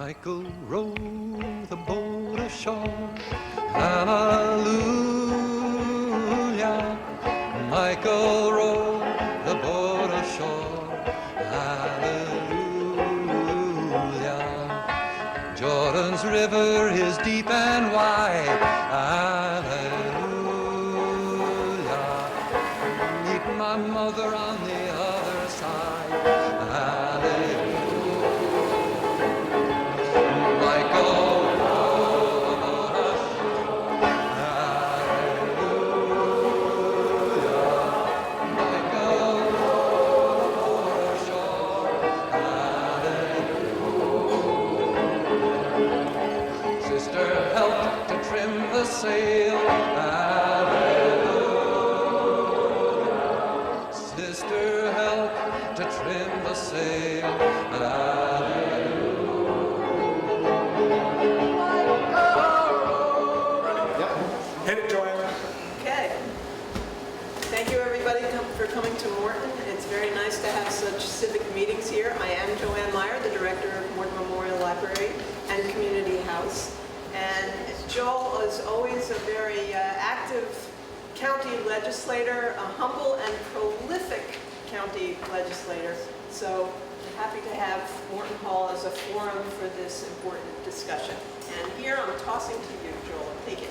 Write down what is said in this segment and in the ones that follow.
Michael row the boat ashore. Hallelujah. Michael row the boat ashore. Hallelujah. Jordan's river is deep and wide. Hallelujah. Meet my mother on the other side. Hallelujah. Sail, hallelujah. Sister, help to trim the sail, hallelujah. Hit it, Joanne. Okay. Thank you, everybody, for coming to Morton. It's very nice to have such civic meetings here. I am Joanne Meyer, the director of Morton Memorial Library and Community House. And Joel is always a very active county legislator, a humble and prolific county legislator. So I'm happy to have Morton Hall as a forum for this important discussion. And here I'm tossing to you, Joel. Take it.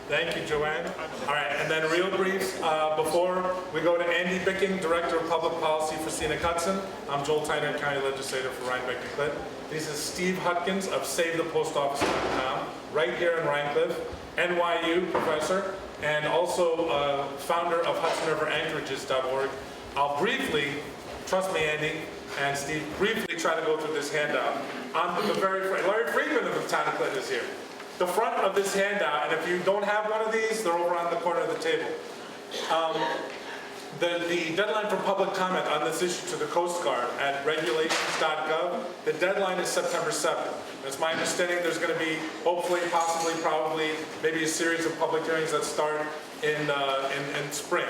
Thank you, Joanne. All right, and then real brief, before we go to Andy Bicking, Director of Public Policy for Scenic Hudson. I'm Joel Tyner, County Legislator for Rhinebeck and Clinton. This is Steve Hutkins of SaveThePostOffice.com, right here in Rhinecliff, NYU professor, and also founder of HudsonRiverAnchorages.org. I'll briefly, trust me, Andy and Steve, briefly try to go through this handout. On the very front, Larry Friedman of the town of Clinton is here. The front of this handout, and if you don't have one of these, they're over on the corner of the table. The deadline for public comment on this issue to the Coast Guard at regulations.gov, the deadline is September 7th. It's my understanding there's going to be, hopefully, possibly, probably, maybe a series of public hearings that start in spring.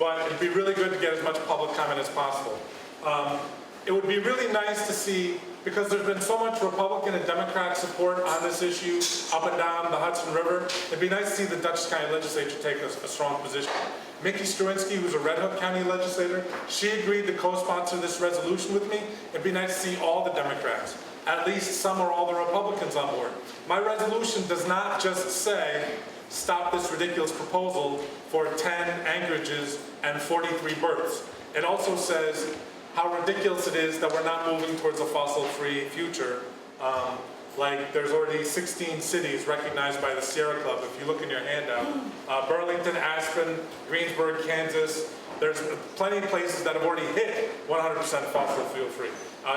But it'd be really good to get as much public comment as possible. It would be really nice to see, because there's been so much Republican and Democrat support on this issue up and down the Hudson River, it'd be nice to see the Dutchess County Legislature take a strong position. Mickey Struinsky, who's a Red Hook County legislator, she agreed to co-sponsor this resolution with me. It'd be nice to see all the Democrats, at least some or all the Republicans on board. My resolution does not just say, stop this ridiculous proposal for 10 anchorages and 43 berths. It also says how ridiculous it is that we're not moving towards a fossil-free future. Like there's already 16 cities recognized by the Sierra Club. If you look in your handout, Burlington, Aspen, Greensburg, Kansas, there's plenty of places that have already hit 100% fossil fuel free.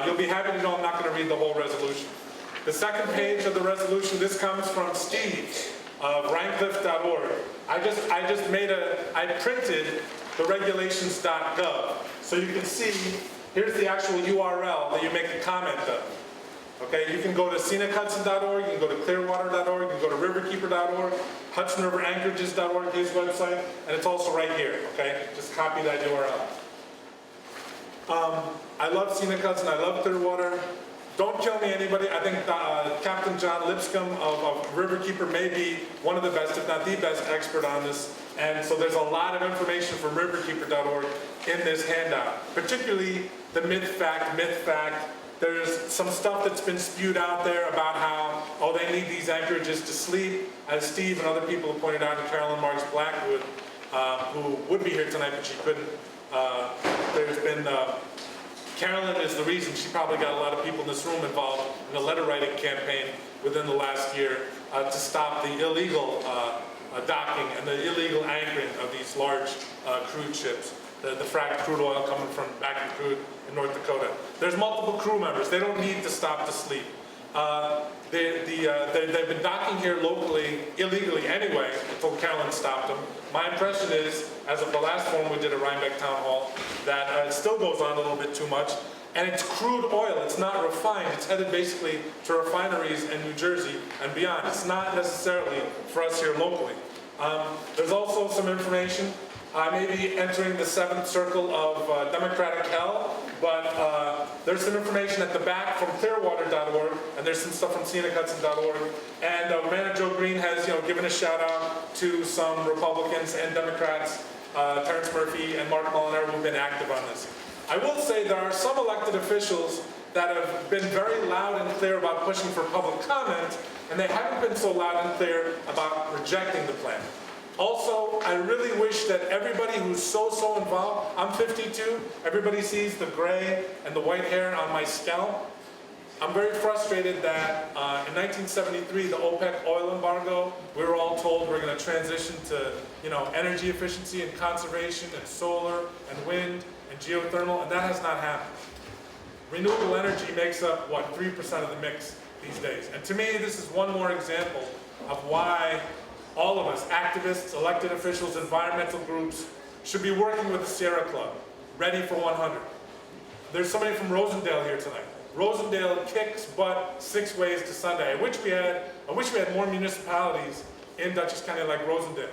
You'll be happy to know I'm not going to read the whole resolution. The second page of the resolution, this comes from Steve of Rhinecliff.org. I printed the regulations.gov. So you can see, here's the actual URL that you make a comment of. Okay, you can go to scenichudson.org, you can go to clearwater.org, you can go to riverkeeper.org, hudsonriveranchorages.org, his website, and it's also right here, okay? Just copy that URL. I love Scenic Hudson, I love Clearwater. Don't kill me, anybody. I think Captain John Lipscomb of Riverkeeper may be one of the best, if not the best, expert on this. And so there's a lot of information from riverkeeper.org in this handout, particularly the myth fact. There's some stuff that's been spewed out there about how, oh, they need these anchorages to sleep. As Steve and other people have pointed out, and Carolyn Marks Blackwood, who would be here tonight, but she couldn't. There's been, Carolyn is the reason she probably got a lot of people in this room involved in the letter writing campaign within the last year to stop the illegal docking and the illegal anchoring of these large crude ships. The fracked crude oil coming from back in crude in North Dakota. There's multiple crew members. They don't need to stop to sleep. They've been docking here locally, illegally anyway, until Carolyn stopped them. My impression is, as of the last forum we did at Rhinebeck Town Hall, that it still goes on a little bit too much. And it's crude oil, it's not refined. It's headed basically to refineries in New Jersey and beyond. It's not necessarily for us here locally. There's also some information I may be entering the 7th circle of Democratic hell, but there's some information at the back from clearwater.org, and there's some stuff from scenicHudson.org. And Manager Joe Green has given a shout out to some Republicans and Democrats, Terrence Murphy and Mark Mulliner, who've been active on this. I will say there are some elected officials that have been very loud and clear about pushing for public comment, and they haven't been so loud and clear about rejecting the plan. Also, I really wish that everybody who's so involved, I'm 52, everybody sees the gray and the white hair on my scalp. I'm very frustrated that in 1973, the OPEC oil embargo, we were all told we're going to transition to energy efficiency and conservation and solar and wind and geothermal, and that has not happened. Renewable energy makes up, what, 3% of the mix these days. And to me, this is one more example of why all of us, activists, elected officials, environmental groups, should be working with the Sierra Club, ready for 100. There's somebody from Rosendale here tonight. Rosendale kicks butt 6 ways to Sunday. I wish we had more municipalities in Dutchess County like Rosendale.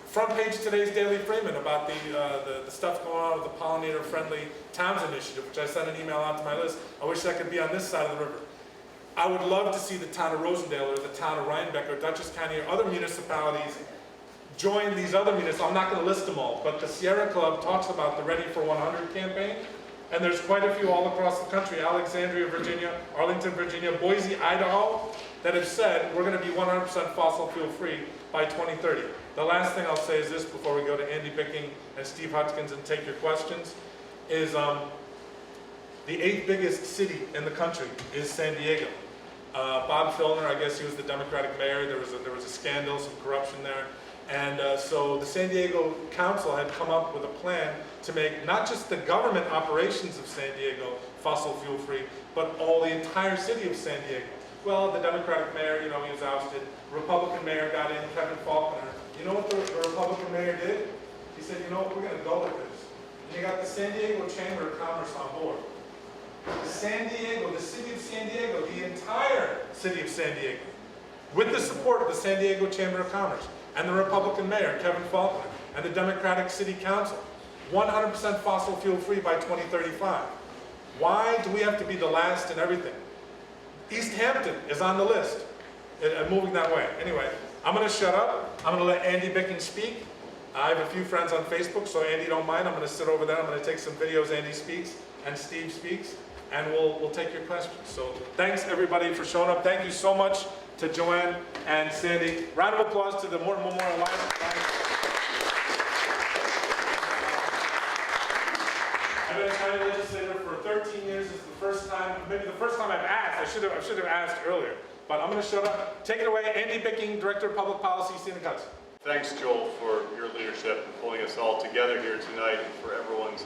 Front page today's Daily Freeman about the stuff going on with the pollinator-friendly towns initiative, which I sent an email out to my list. I wish that could be on this side of the river. I would love to see the town of Rosendale or the town of Rhinebeck or Dutchess County or other municipalities join these other municipalities. I'm not going to list them all, but the Sierra Club talks about the Ready for 100 campaign, and there's quite a few all across the country, Alexandria, Virginia, Arlington, Virginia, Boise, Idaho, that have said we're going to be 100% fossil fuel free by 2030. The last thing I'll say is this before we go to Andy Bicking and Steve Hopkins and take your questions, is the 8th biggest city in the country is San Diego. Bob Filner, I guess he was the Democratic mayor. There was a scandal, some corruption there. And so the San Diego Council had come up with a plan to make not just the government operations of San Diego fossil fuel free, but all the entire city of San Diego. Well, the Democratic mayor, he was ousted. Republican mayor got in, Kevin Faulconer. You know what the Republican mayor did? He said, we're going to go with this. And you got the San Diego Chamber of Commerce on board. The San Diego, the city of San Diego, the entire city of San Diego, with the support of the San Diego Chamber of Commerce and the Republican mayor, Kevin Faulconer, and the Democratic City Council, 100% fossil fuel free by 2035. Why do we have to be the last in everything? East Hampton is on the list, moving that way. Anyway, I'm going to shut up. I'm going to let Andy Bicking speak. I have a few friends on Facebook, so Andy, don't mind. I'm going to sit over there. I'm going to take some videos. Andy speaks and Steve speaks, and we'll take your questions. So thanks, everybody, for showing up. Thank you so much to Joanne and Sandy. Round of applause to the Morton Memorial Library. I've been a county legislator for 13 years. It's the first time, maybe the first time I've asked. I should have asked earlier. But I'm going to shut up. Take it away, Andy Bicking, Director of Public Policy, scenicHudson. Thanks, Joel, for your leadership and pulling us all together here tonight, and for everyone's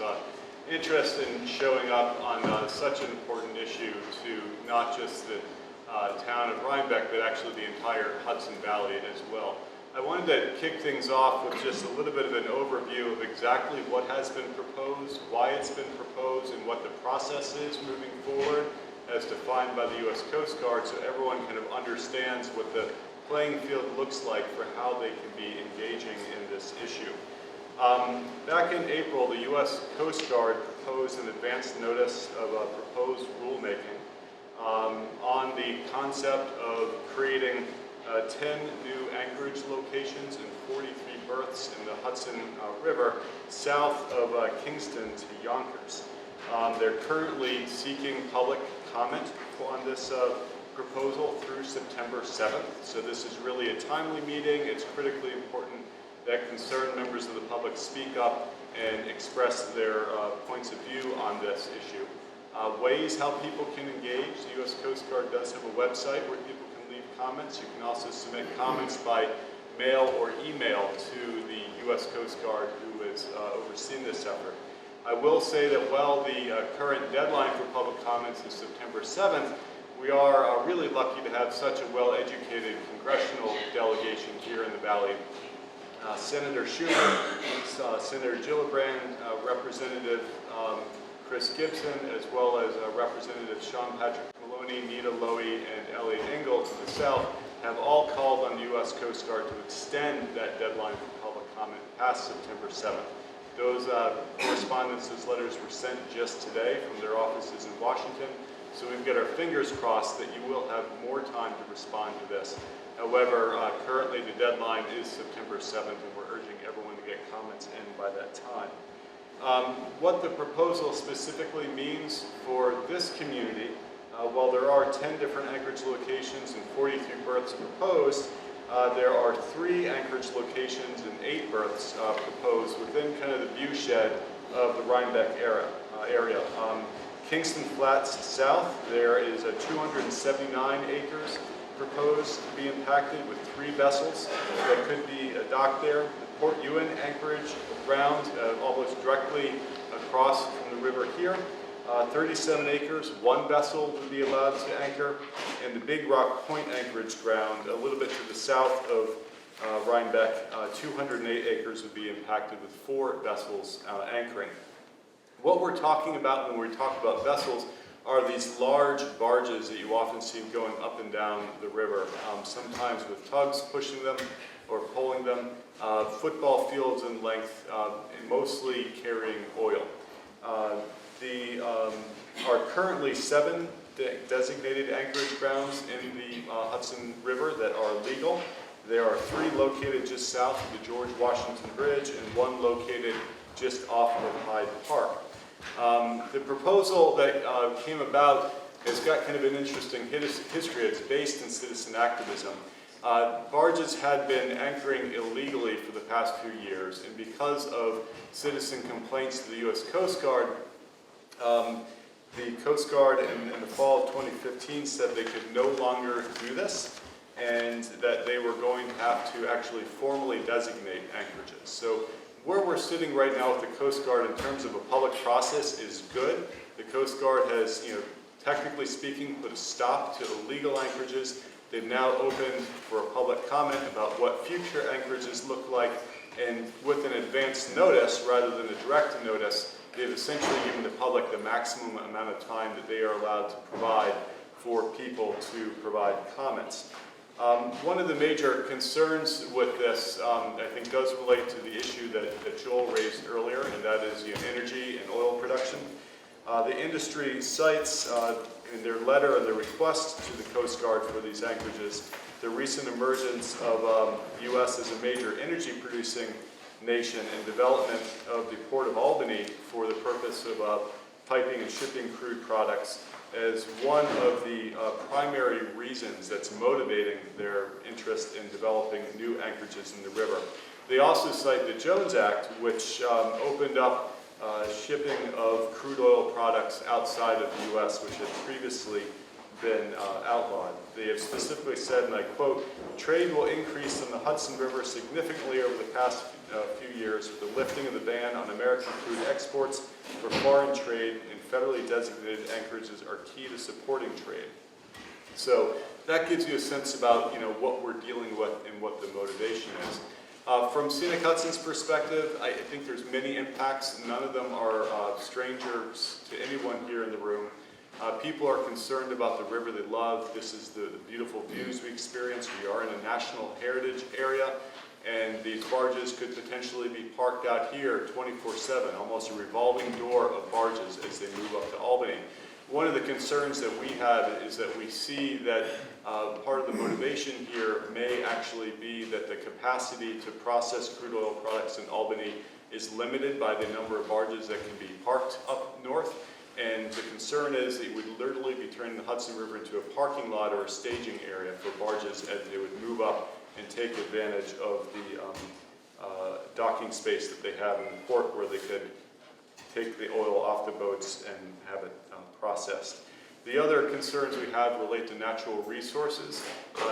interest in showing up on such an important issue to not just the town of Rhinebeck, but actually the entire Hudson Valley as well. I wanted to kick things off with just a little bit of an overview of exactly what has been proposed, why it's been proposed, and what the process is moving forward as defined by the U.S. Coast Guard, so everyone kind of understands what the playing field looks like for how they can be engaging in this issue. Back in April, the U.S. Coast Guard proposed an advance notice of a proposed rulemaking on the concept of creating 10 new anchorage locations and 43 berths in the Hudson River south of Kingston to Yonkers. They're currently seeking public comment on this proposal through September 7th. So this is really a timely meeting. It's critically important that concerned members of the public speak up and express their points of view on this issue. Ways how people can engage. The U.S. Coast Guard does have a website where people can leave comments. You can also submit comments by mail or email to the U.S. Coast Guard, who is overseeing this effort. I will say that while the current deadline for public comments is September 7th, we are really lucky to have such a well-educated congressional delegation here in the Valley. Senator Schumer, Senator Gillibrand, Representative Chris Gibson, as well as Representatives Sean Patrick Maloney, Nita Lowy, and Elliot Engel to the south, have all called on the U.S. Coast Guard to extend that deadline for public comment past September 7th. Those correspondence, those letters were sent just today from their offices in Washington, so we've got our fingers crossed that you will have more time to respond to this. However, currently the deadline is September 7th, and we're urging everyone to get comments in by that time. What the proposal specifically means for this community, while there are 10 different anchorage locations and 43 berths proposed, there are 3 anchorage locations and 8 berths proposed within kind of the viewshed of the Rhinebeck area. Kingston Flats South, there is a 279 acres proposed to be impacted with 3 vessels that could be docked there. The Port Ewan anchorage ground almost directly across from the river here. 37 acres, 1 vessel would be allowed to anchor, and the Big Rock Point anchorage ground a little bit to the south of Rhinebeck, 208 acres would be impacted with 4 vessels anchoring. What we're talking about when we talk about vessels are these large barges that you often see going up and down the river, sometimes with tugs pushing them or pulling them, football fields in length, and mostly carrying oil. There are currently 7 designated anchorage grounds in the Hudson River that are legal. There are 3 located just south of the George Washington Bridge and 1 located just off of Hyde Park. The proposal that came about has got kind of an interesting history. It's based in citizen activism. Barges had been anchoring illegally for the past few years, and because of citizen complaints to the U.S. Coast Guard, the Coast Guard in the fall of 2015 said they could no longer do this, and that they were going to have to actually formally designate anchorages. So where we're sitting right now with the Coast Guard in terms of a public process is good. The Coast Guard has, technically speaking, put a stop to illegal anchorages. They've now opened for a public comment about what future anchorages look like, and with an advance notice rather than a direct notice, they've essentially given the public the maximum amount of time that they are allowed to provide for people to provide comments. One of the major concerns with this, I think, does relate to the issue that Joel raised earlier, and that is energy and oil production. The industry cites in their letter and their request to the Coast Guard for these anchorages the recent emergence of the U.S. as a major energy producing nation and development of the Port of Albany for the purpose of piping and shipping crude products as one of the primary reasons that's motivating their interest in developing new anchorages in the river. They also cite the Jones Act, which opened up shipping of crude oil products outside of the U.S., which had previously been outlawed. They have specifically said, and I quote, "Trade will increase on the Hudson River significantly over the past few years with the lifting of the ban on American crude exports for foreign trade, and federally designated anchorages are key to supporting trade." So that gives you a sense about what we're dealing with and what the motivation is. From Scenic Hudson's perspective, I think there's many impacts. None of them are strangers to anyone here in the room. People are concerned about the river they love. This is the beautiful views we experience. We are in a national heritage area, and these barges could potentially be parked out here 24/7, almost a revolving door of barges as they move up to Albany. One of the concerns that we have is that we see that part of the motivation here may actually be that the capacity to process crude oil products in Albany is limited by the number of barges that can be parked up north. And the concern is that it would literally be turning the Hudson River into a parking lot or a staging area for barges as they would move up and take advantage of the docking space that they have in the port, where they could take the oil off the boats and have it processed. The other concerns we have relate to natural resources.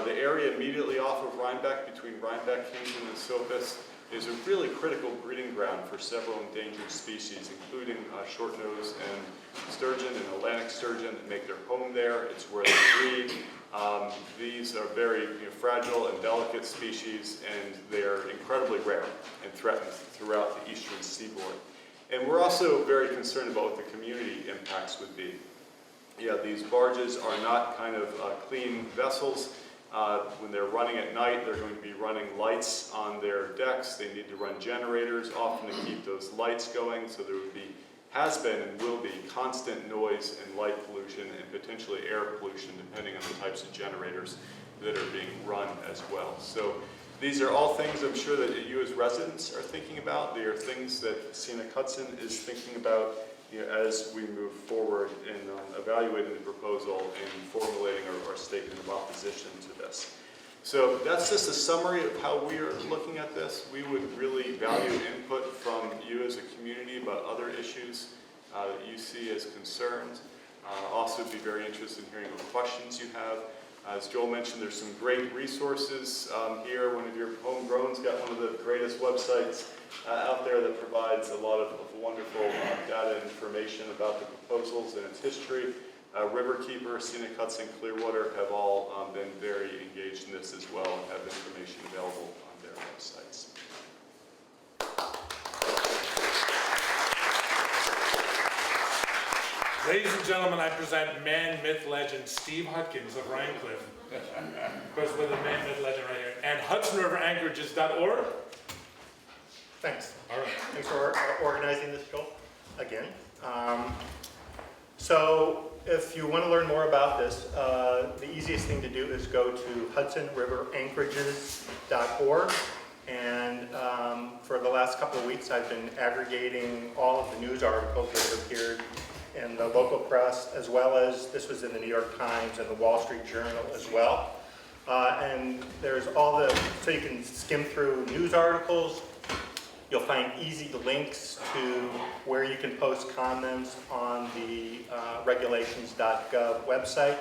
The area immediately off of Rhinebeck, between Rhinebeck, Kingston, and Silkus, is a really critical breeding ground for several endangered species, including short-nosed and sturgeon and Atlantic sturgeon that make their home there. It's where they breed. These are very fragile and delicate species, and they are incredibly rare and threatened throughout the eastern seaboard. And we're also very concerned about what the community impacts would be. Yeah, these barges are not kind of clean vessels. When they're running at night, they're going to be running lights on their decks. They need to run generators often to keep those lights going, so there would be, has been and will be, constant noise and light pollution and potentially air pollution depending on the types of generators that are being run as well. So these are all things I'm sure that you as residents are thinking about. They are things that Scenic Hudson is thinking about, you know, as we move forward in evaluating the proposal and formulating our statement of opposition to this. So that's just a summary of how we are looking at this. We would really value input from you as a community about other issues that you see as concerns. Also be very interested in hearing what questions you have. As Joel mentioned, there's some great resources here. One of your homegrown's got one of the greatest websites out there that provides a lot of wonderful data and information about the proposals and its history. Riverkeeper, Scenic Hudson, Clearwater have all been very engaged in this as well and have information available on their websites. Ladies and gentlemen, I present man, myth, legend, Steve Hutkins of Rhinecliff. Of course, with a man, myth, legend right here. And HudsonRiverAnchorages.org. Thanks. All right. Thanks for organizing this, Joel, again. So if you want to learn more about this, the easiest thing to do is go to HudsonRiverAnchorages.org. And for the last couple of weeks, I've been aggregating all of the news articles that have appeared in the local press, as well as this was in the New York Times and the Wall Street Journal as well. And there's all the, so you can skim through news articles. You'll find easy links to where you can post comments on the regulations.gov website.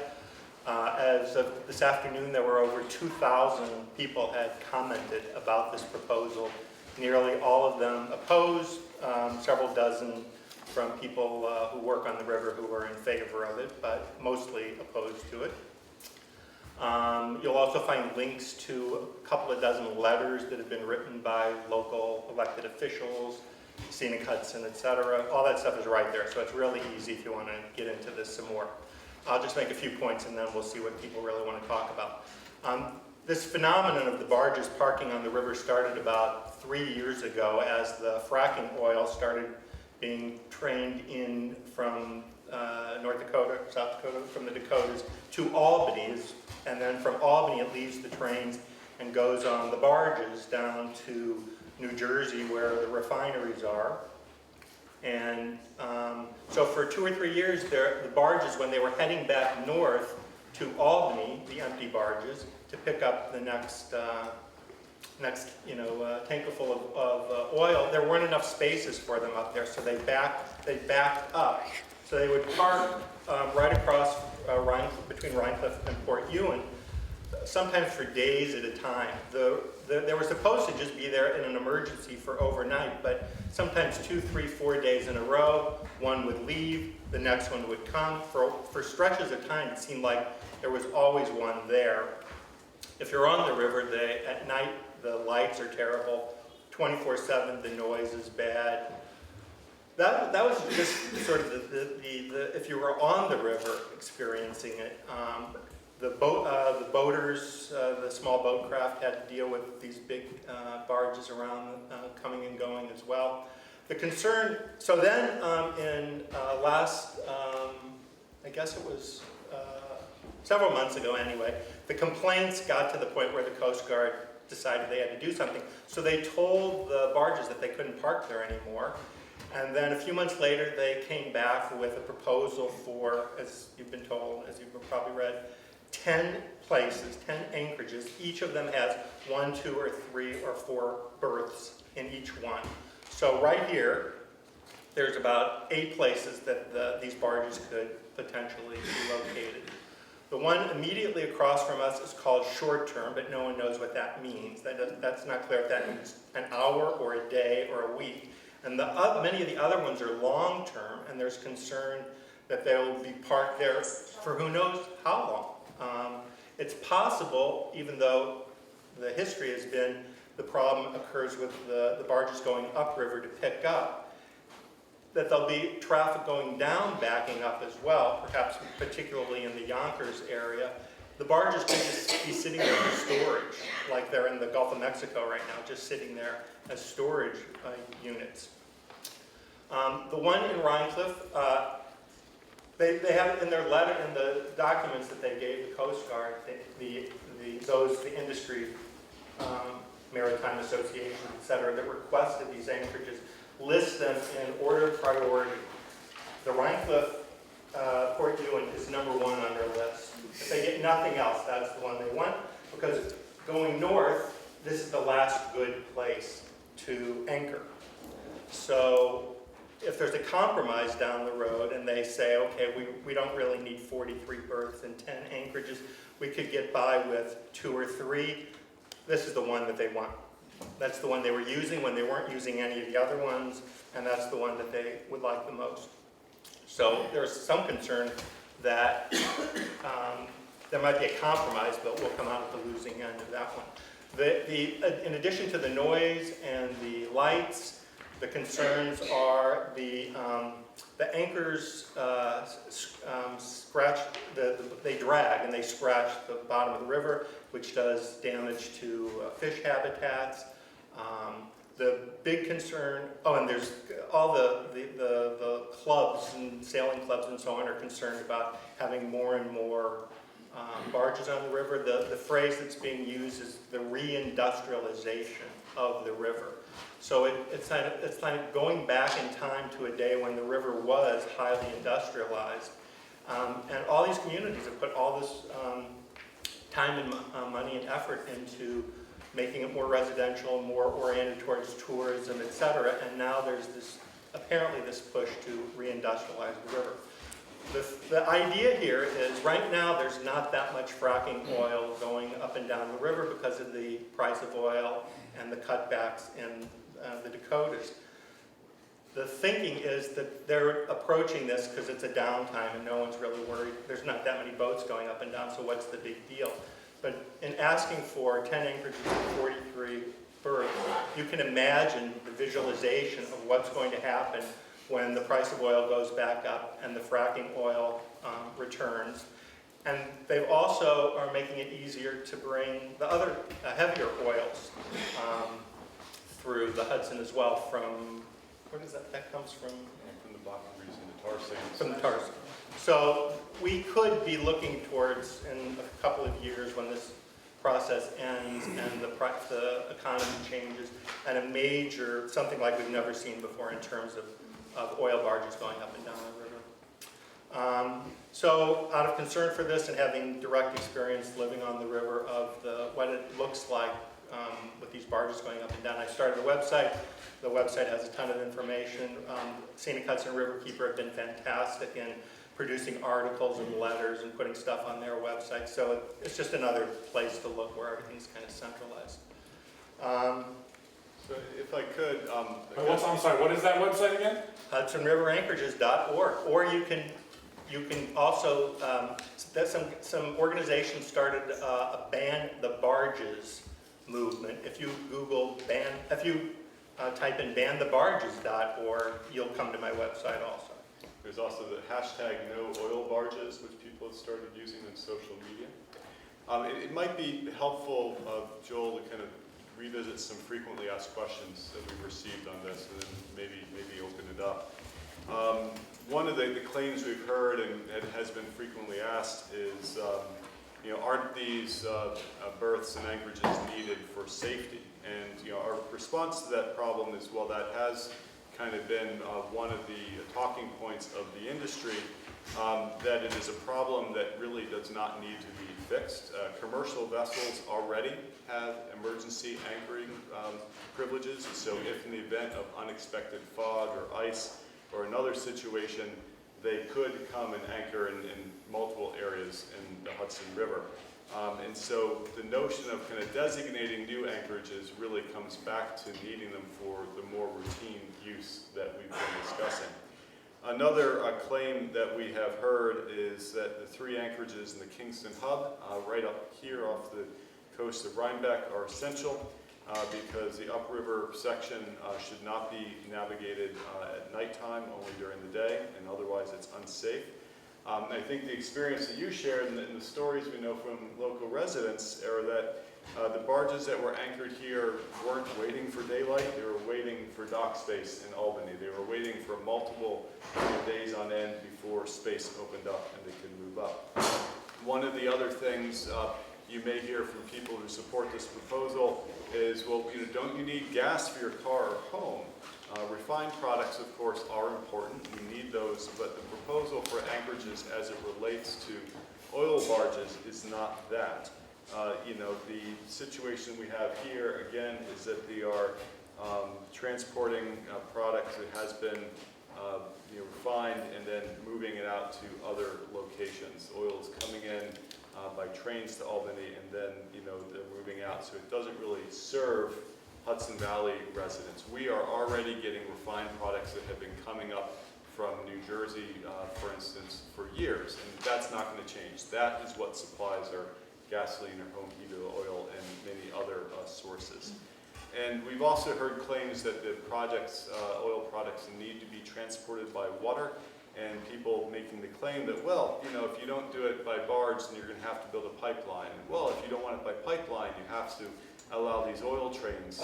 As of this afternoon, there were over 2,000 people had commented about this proposal. Nearly all of them opposed, several dozen from people who work on the river who are in favor of it, but mostly opposed to it. You'll also find links to a couple of dozen letters that have been written by local elected officials, Scenic Hudson, etc. All that stuff is right there, so it's really easy if you want to get into this some more. I'll just make a few points and then we'll see what people really want to talk about. This phenomenon of the barges parking on the river started about 3 years ago as the fracking oil started being trained in from North Dakota, South Dakota, from the Dakotas to Albany, and then from Albany it leaves the trains and goes on the barges down to New Jersey where the refineries are. And so for 2 or 3 years the barges, when they were heading back north to Albany, the empty barges, to pick up the next tanker full of oil, there weren't enough spaces for them up there, so they backed up. So they would park right across between Rhinecliff and Port Ewan, sometimes for days at a time. They were supposed to just be there in an emergency for overnight, but sometimes 2, 3, 4 days in a row, one would leave, the next one would come. For stretches of time, it seemed like there was always one there. If you're on the river, at night, the lights are terrible. 24/7, the noise is bad. That was just sort of the if you were on the river experiencing it. The boaters, the small boat craft had to deal with these big barges around coming and going as well. The concern, so then in last, I guess it was several months ago anyway, the complaints got to the point where the Coast Guard decided they had to do something. So they told the barges that they couldn't park there anymore. And then a few months later, they came back with a proposal for, as you've been told, as you've probably read, 10 places, 10 anchorages. Each of them has 1, 2, or 3, or 4 berths in each one. So right here, there's about 8 places that these barges could potentially be located. The one immediately across from us is called short term, but no one knows what that means. That's not clear if that means an hour or a day or a week. And many of the other ones are long term, and there's concern that they'll be parked there for who knows how long. It's possible, even though the history has been the problem occurs with the barges going upriver to pick up, that there'll be traffic going down backing up as well, perhaps particularly in the Yonkers area. The barges could just be sitting there for storage, like they're in the Gulf of Mexico right now, just sitting there as storage units. The one in Rhinecliff, they have it in their letter, in the documents that they gave the Coast Guard, the industry, maritime associations, et cetera, that requested these anchorages, list them in order of priority. The Rhinecliff Port Ewan is #1 on their list. If they get nothing else, that's the one they want, because going north, this is the last good place to anchor. So if there's a compromise down the road and they say, okay, we don't really need 43 berths and 10 anchorages, we could get by with 2 or 3, this is the one that they want. That's the one they were using when they weren't using any of the other ones, and that's the one that they would like the most. So there's some concern that there might be a compromise, but we'll come out at the losing end of that one. In addition to the noise and the lights, the concerns are the anchors they drag and they scratch the bottom of the river, which does damage to fish habitats. The big concern, and there's all the clubs and sailing clubs and so on are concerned about having more and more barges on the river. The phrase that's being used is the reindustrialization of the river. So it's kind of going back in time to a day when the river was highly industrialized. And all these communities have put all this time and money and effort into making it more residential, more oriented towards tourism, et cetera. And now there's apparently this push to reindustrialize the river. The idea here is right now there's not that much fracking oil going up and down the river because of the price of oil and the cutbacks in the Dakotas. The thinking is that they're approaching this because it's a downtime and no one's really worried. There's not that many boats going up and down, so what's the big deal? But in asking for 10 anchorages and 43 berths, you can imagine the visualization of what's going to happen when the price of oil goes back up and the fracking oil returns. And they also are making it easier to bring the other heavier oils through the Hudson as well from, where does that comes from? From the Barges and the tar sands. From the tar sands. So we could be looking towards, in a couple of years when this process ends and the economy changes, and a major, something like we've never seen before in terms of oil barges going up and down the river. So out of concern for this and having direct experience living on the river of what it looks like with these barges going up and down, I started a website. The website has a ton of information. Scenic Hudson Riverkeeper have been fantastic in producing articles and letters and putting stuff on their website. So it's just another place to look where everything's kind of centralized. So if I could, I'm sorry, what is that website again? HudsonRiverAnchorages.org. Or you can also, some organizations started a Ban the Barges movement. If you Google type in banthebarges.org, you'll come to my website also. there's also the hashtag #NoOilBarges, which people have started using on social media. It might be helpful, Joel, to kind of revisit some frequently asked questions that we've received on this, and then maybe open it up. One of the claims we've heard and it has been frequently asked is, aren't these berths and anchorages needed for safety? And our response to that problem is, well, that has kind of been one of the talking points of the industry, that it is a problem that really does not need to be fixed. Commercial vessels already have emergency anchoring privileges, so if in the event of unexpected fog or ice or another situation, they could come and anchor in multiple areas in the Hudson River. And so the notion of kind of designating new anchorages really comes back to needing them for the more routine use that we've been discussing. Another claim that we have heard is that the 3 anchorages in the Kingston Hub, right up here off the coast of Rhinebeck, are essential because the upriver section should not be navigated at nighttime, only during the day, and otherwise it's unsafe. I think the experience that you shared and the stories we know from local residents are that the barges that were anchored here weren't waiting for daylight, they were waiting for dock space in Albany. They were waiting for multiple days on end before space opened up and they could move up. One of the other things you may hear from people who support this proposal is, well, don't you need gas for your car or home? Refined products, of course, are important. We need those, but the proposal for anchorages as it relates to oil barges is not that. The situation we have here, again, is that they are transporting product that has been refined and then moving it out to other locations. Oil is coming in by trains to Albany and then they're moving out, so it doesn't really serve Hudson Valley residents. We are already getting refined products that have been coming up from New Jersey, for instance, for years, and that's not going to change. That is what supplies our gasoline or home heater oil and many other sources. And we've also heard claims that the oil products need to be transported by water, and people making the claim that, well, if you don't do it by barge, then you're going to have to build a pipeline. And, well, if you don't want it by pipeline, you have to allow these oil trains,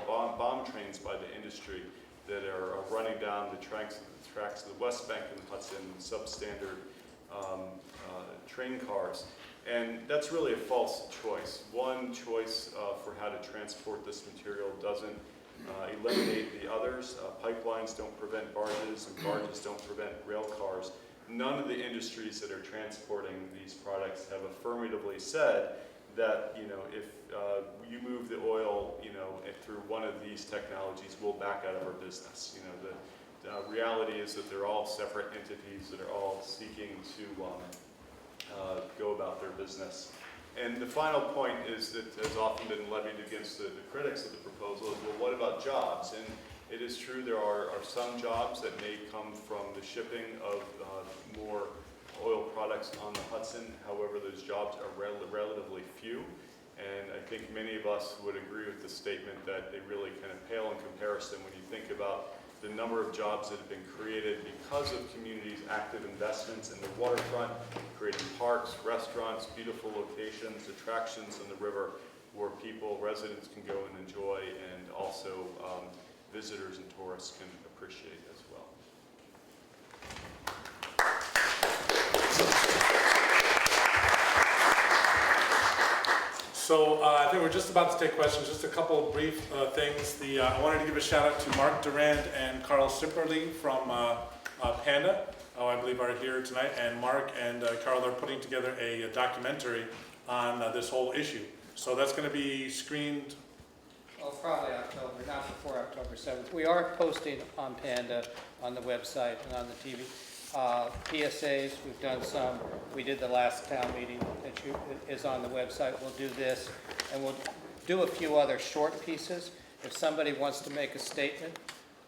called bomb trains by the industry, that are running down the tracks of the West Bank and the Hudson, substandard train cars. And that's really a false choice. One choice for how to transport this material doesn't eliminate the others. Pipelines don't prevent barges, and barges don't prevent rail cars. None of the industries that are transporting these products have affirmatively said that if you move the oil through one of these technologies, we'll back out of our business. The reality is that they're all separate entities that are all seeking to go about their business. And the final point is that has often been levied against the critics of the proposal is, well, what about jobs? And it is true there are some jobs that may come from the shipping of more oil products on the Hudson. However, those jobs are relatively few. And I think many of us would agree with the statement that they really kind of pale in comparison when you think about the number of jobs that have been created because of communities' active investments in the waterfront, creating parks, restaurants, beautiful locations, attractions on the river where residents can go and enjoy, and also visitors and tourists can appreciate as well. So I think we're just about to take questions. Just a couple of brief things. I wanted to give a shout out to Mark Durand and Carl Sipperly from Panda, I believe are here tonight. And Mark and Carl are putting together a documentary on this whole issue. So that's going to be screened. Well, probably October, not before October 7th. We are posting on Panda, on the website and on the TV. PSAs, we've done some. We did the last town meeting that is on the website. We'll do this, and we'll do a few other short pieces. If somebody wants to make a statement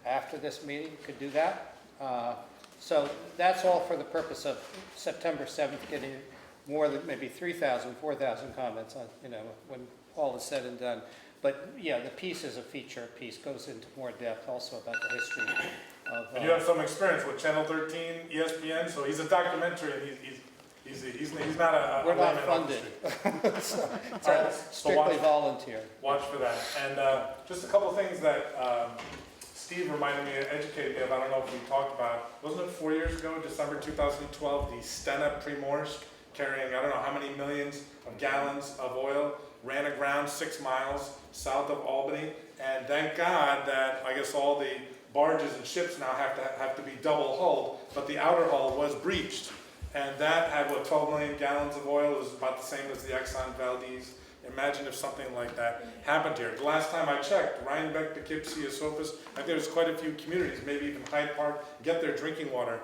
after this meeting, could do that. So that's all for the purpose of September 7th, getting more than maybe 3,000, 4,000 comments on, when all is said and done. But yeah, the piece is a feature piece, goes into more depth also about the history of. And you have some experience with Channel 13, ESPN, so he's a documentary, and he's not a. We're not funded. So it's strictly volunteer. Watch for that. And just a couple of things that Steve reminded me, educated me of. I don't know if we talked about. Wasn't it 4 years ago, December 2012, the Stena Primorsk, carrying I don't know how many millions of gallons of oil, ran aground 6 miles south of Albany, and thank God that I guess all the barges and ships now have to be double hulled, but the outer hull was breached, and that had 12 million gallons of oil. It was about the same as the Exxon Valdez. Imagine if something like that happened here. The last time I checked, Rhinebeck, Poughkeepsie, Esopus, I think there's quite a few communities, maybe even Hyde Park, get their drinking water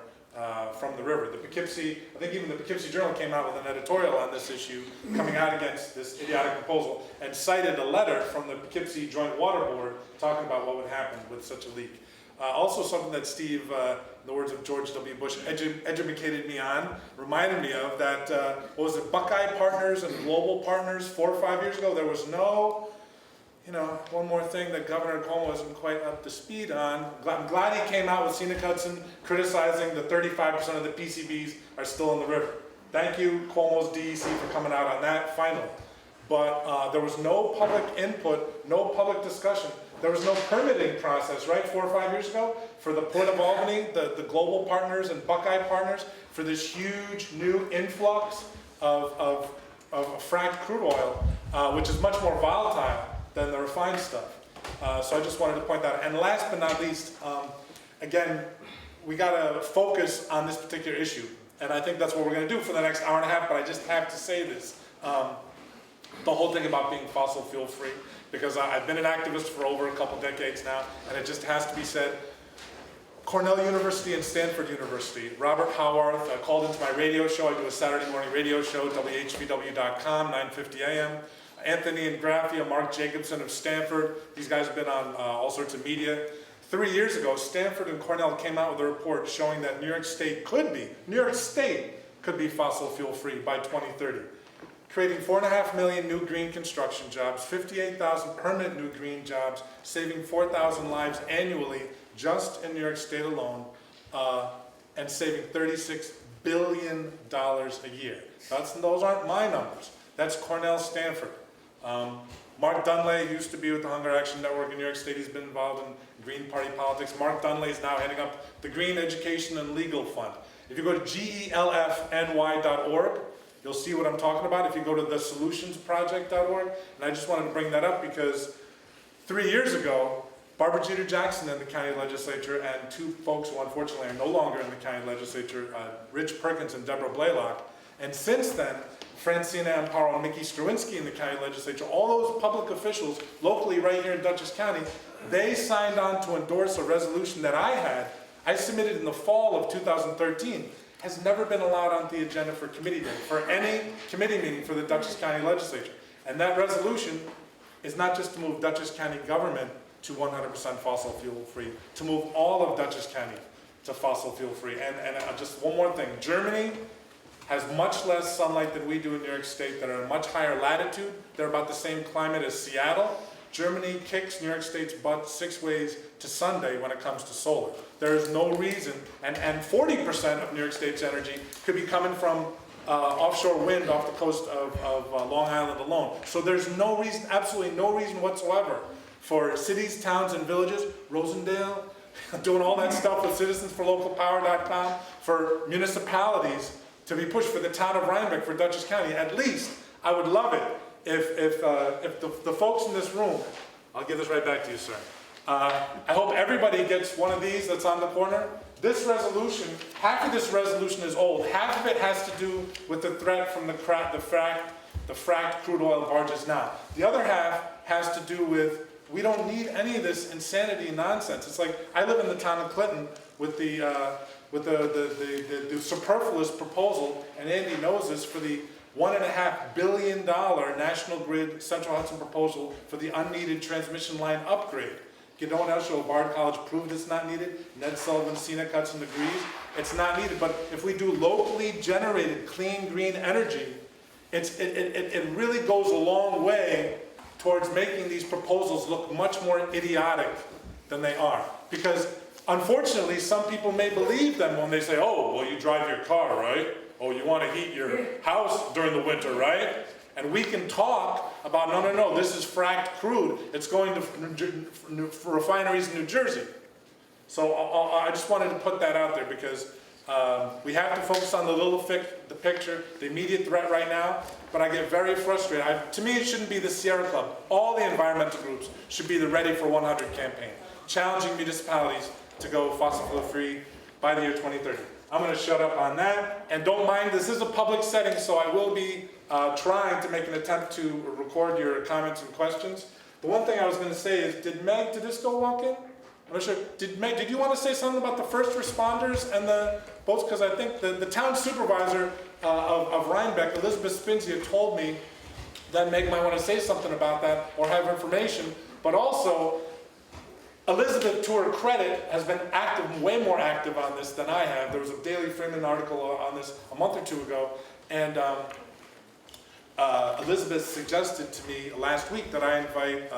from the river. The Poughkeepsie, I think even the Poughkeepsie Journal came out with an editorial on this issue, coming out against this idiotic proposal, and cited a letter from the Poughkeepsie Joint Water Board talking about what would happen with such a leak. Also something that Steve, in the words of George W. Bush, educated me on, reminded me of that, what was it, Buckeye Partners and Global Partners 4 or 5 years ago, there was no one more thing that Governor Cuomo isn't quite up to speed on. I'm glad he came out with Scenic Hudson criticizing the 35% of the PCBs are still in the river. Thank you, Cuomo's DEC, for coming out on that finally. But there was no public input, no public discussion. There was no permitting process, right, 4 or 5 years ago, for the Port of Albany, the global partners and Buckeye partners, for this huge new influx of fracked crude oil, which is much more volatile than the refined stuff. So I just wanted to point that out. And last but not least, again, we got to focus on this particular issue. And I think that's what we're going to do for the next hour and a half, but I just have to say this. The whole thing about being fossil fuel free, because I've been an activist for over a couple decades now, and it just has to be said. Cornell University and Stanford University, Robert Howarth called into my radio show. I do a Saturday morning radio show, WHVW.com, 9:50 a.m. Anthony and Graffia, Mark Jacobson of Stanford. These guys have been on all sorts of media. 3 years ago, Stanford and Cornell came out with a report showing that New York State could be fossil fuel free by 2030. Creating 4.5 million new green construction jobs, 58,000 permanent new green jobs, saving 4,000 lives annually just in New York State alone, and saving $36 billion a year. Those aren't my numbers. That's Cornell, Stanford. Mark Dunley used to be with the Hunger Action Network in New York State. He's been involved in Green Party politics. Mark Dunley is now heading up the Green Education and Legal Fund. If you go to gelfny.org, you'll see what I'm talking about. If you go to thesolutionsproject.org, and I just wanted to bring that up because 3 years ago, Barbara Jeter Jackson in the county legislature and two folks who unfortunately are no longer in the county legislature, Rich Perkins and Deborah Blaylock, and since then, Francina Amparo and Mickey Struwinski in the county legislature, all those public officials locally right here in Dutchess County, they signed on to endorse a resolution that I submitted in the fall of 2013, has never been allowed on the agenda for committee day, for any committee meeting for the Dutchess County legislature. And that resolution is not just to move Dutchess County government to 100% fossil fuel free, to move all of Dutchess County to fossil fuel free. And just one more thing, Germany has much less sunlight than we do in New York State. That are at a much higher latitude. They're about the same climate as Seattle. Germany kicks New York State's butt 6 ways to Sunday when it comes to solar. There is no reason, and 40% of New York State's energy could be coming from offshore wind off the coast of Long Island alone. So there's no reason, absolutely no reason whatsoever for cities, towns, and villages, Rosendale, doing all that stuff with citizensforlocalpower.com, for municipalities to be pushed for the town of Rhinebeck, for Dutchess County. At least, I would love it if the folks in this room, I'll give this right back to you, sir. I hope everybody gets one of these that's on the corner. This resolution, half of this resolution is old. Half of it has to do with the threat from the fracked crude oil barges now. The other half has to do with, we don't need any of this insanity and nonsense. It's like, I live in the town of Clinton with the superfluous proposal, and Andy knows this, for the $1.5 billion National Grid Central Hudson proposal for the unneeded transmission line upgrade. Gidon Esho, Bard College proved it's not needed. Ned Sullivan, Scenic Hudson agrees it's not needed. But if we do locally generated clean green energy, it really goes a long way towards making these proposals look much more idiotic than they are. Because unfortunately, some people may believe them when they say, oh, well, you drive your car, right? Oh, you want to heat your house during the winter, right? And we can talk about, no, this is fracked crude. It's going to refineries in New Jersey. So I just wanted to put that out there because we have to focus on the picture, the immediate threat right now. But I get very frustrated. To me, it shouldn't be the Sierra Club. All the environmental groups should be the Ready for 100 campaign, challenging municipalities to go fossil fuel free by the year 2030. I'm going to shut up on that. And don't mind, this is a public setting, so I will be trying to make an attempt to record your comments and questions. The one thing I was going to say is, did Disco walk in? I'm not sure. Did you want to say something about the first responders and the boats? Because I think the town supervisor of Rhinebeck, Elizabeth Spinzia, told me that Meg might want to say something about that or have information. But also, Elizabeth, to her credit, has been active, way more active on this than I have. There was a Daily Freeman article on this a month or two ago. And Elizabeth suggested to me last week that I invite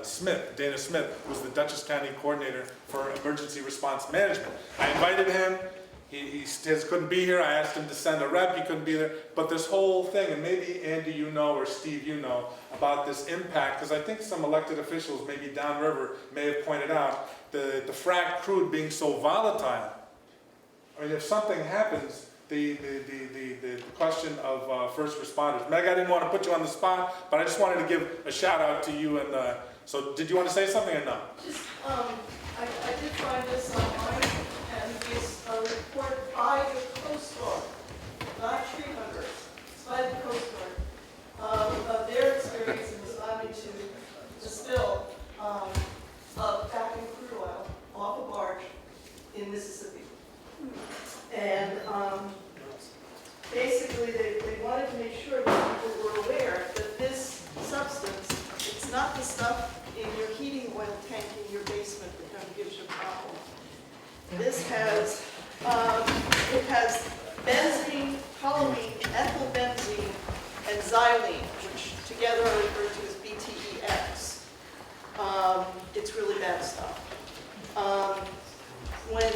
Smith, Dana Smith, who's the Dutchess County Coordinator for Emergency Response Management. I invited him. He couldn't be here. I asked him to send a rep. He couldn't be there. But this whole thing, and maybe Andy you know, or Steve you know, about this impact, because I think some elected officials, maybe downriver, may have pointed out the frac crude being so volatile. I mean, if something happens, the question of first responders. Meg, I didn't want to put you on the spot, but I just wanted to give a shout out to you. And so, did you want to say something or no? Just, I did find this online, and it's a report by the Coast Guard, not tree hunters, it's by the Coast Guard, of their experience in responding to the spill of packing crude oil off a barge in Mississippi. And basically, they wanted to make sure that people were aware that this substance, it's not the stuff in your heating oil tank in your basement that kind of gives you a problem. This has, it has benzene, toluene, ethylbenzene, and xylene, which together are referred to as BTEX. It's really bad stuff. When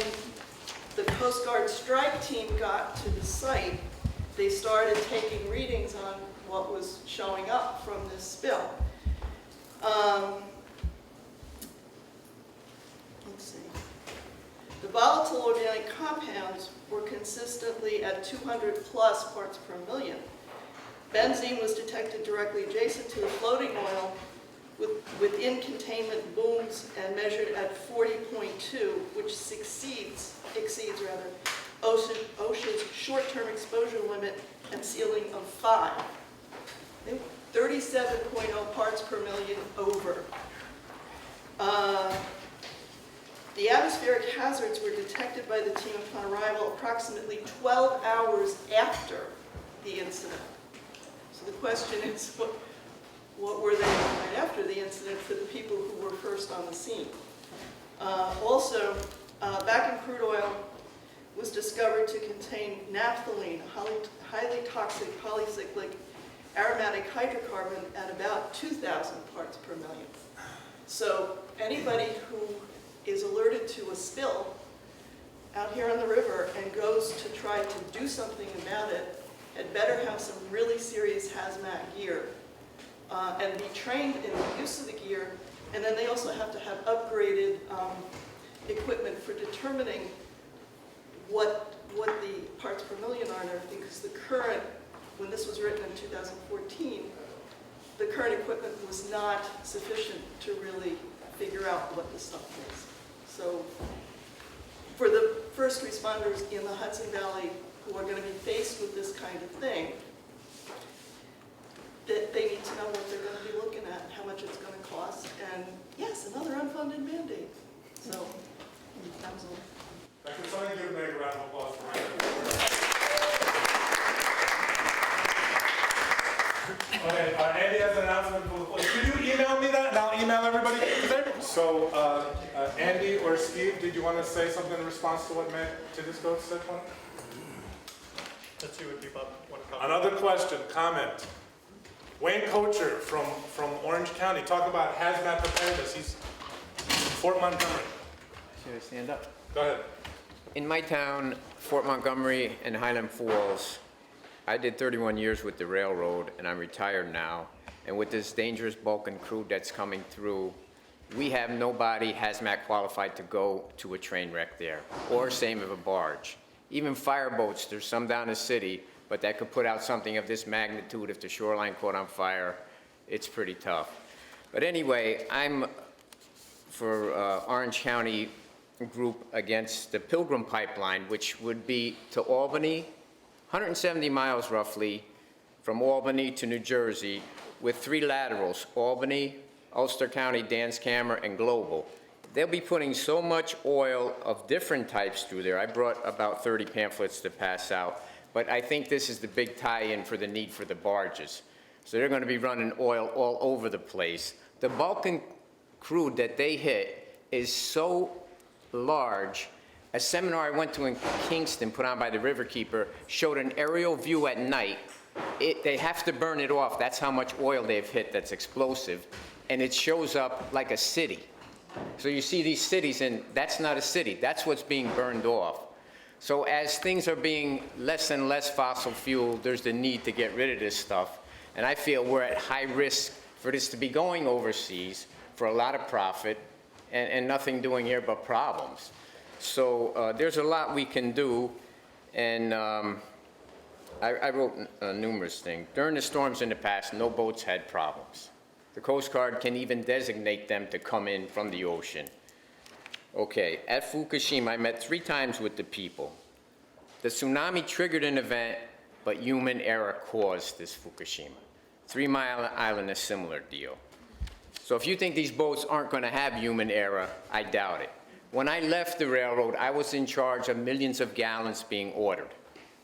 the Coast Guard strike team got to the site, they started taking readings on what was showing up from this spill. Let's see. The volatile organic compounds were consistently at 200 plus parts per million. Benzene was detected directly adjacent to the floating oil within containment booms and measured at 40.2, which exceeds OSHA's short-term exposure limit and ceiling of 5. 37.0 parts per million over. The atmospheric hazards were detected by the team upon arrival approximately 12 hours after the incident. So the question is, what were they right after the incident for the people who were first on the scene? Also, Bakken crude oil was discovered to contain naphthalene, a highly toxic polycyclic aromatic hydrocarbon at about 2,000 parts per million. So anybody who is alerted to a spill out here on the river and goes to try to do something about it had better have some really serious hazmat gear and be trained in the use of the gear. And then they also have to have upgraded equipment for determining what the parts per million are and everything, because the current, when this was written in 2014, the current equipment was not sufficient to really figure out what the stuff is. So for the first responders in the Hudson Valley who are going to be faced with this kind of thing, that they need to know what they're going to be looking at and how much it's going to cost. And yes, another unfunded mandate. So that was all. Can somebody give Meg a round of applause for Ryan? Okay, Andy has an announcement. Could you email me that and I'll email everybody? So, Andy or Steve, did you want to say something in response to what Meg Tidisco said? Let's see what people want to comment. Another question, comment. Wayne Kocher from Orange County, talk about hazmat preparedness. He's from Fort Montgomery. Should I stand up? Go ahead. In my town, Fort Montgomery and Highland Falls, I did 31 years with the railroad, and I'm retired now. And with this dangerous bulk and crude that's coming through, we have nobody hazmat qualified to go to a train wreck there, or same of a barge. Even fireboats, there's some down the city, but that could put out something of this magnitude if the shoreline caught on fire. It's pretty tough. But anyway, I'm for Orange County group against the Pilgrim Pipeline, which would be to Albany, 170 miles roughly, from Albany to New Jersey, with 3 laterals, Albany, Ulster County, Danskammer, and Global. They'll be putting so much oil of different types through there. I brought about 30 pamphlets to pass out, but I think this is the big tie-in for the need for the barges. So they're going to be running oil all over the place. The bulk and crude that they hit is so large A seminar I went to in Kingston, put on by the Riverkeeper, showed an aerial view at night. They have to burn it off. That's how much oil they've hit that's explosive. And it shows up like a city. So you see these cities, and that's not a city. That's what's being burned off. So as things are being less and less fossil fuel, there's the need to get rid of this stuff. And I feel we're at high risk for this to be going overseas for a lot of profit and nothing doing here but problems. So there's a lot we can do. And I wrote numerous things. During the storms in the past, no boats had problems. The Coast Guard can even designate them to come in from the ocean. Okay, at Fukushima, I met 3 times with the people. The tsunami triggered an event, but human error caused this Fukushima. 3 Mile Island, a similar deal. So if you think these boats aren't going to have human error, I doubt it. When I left the railroad, I was in charge of millions of gallons being ordered.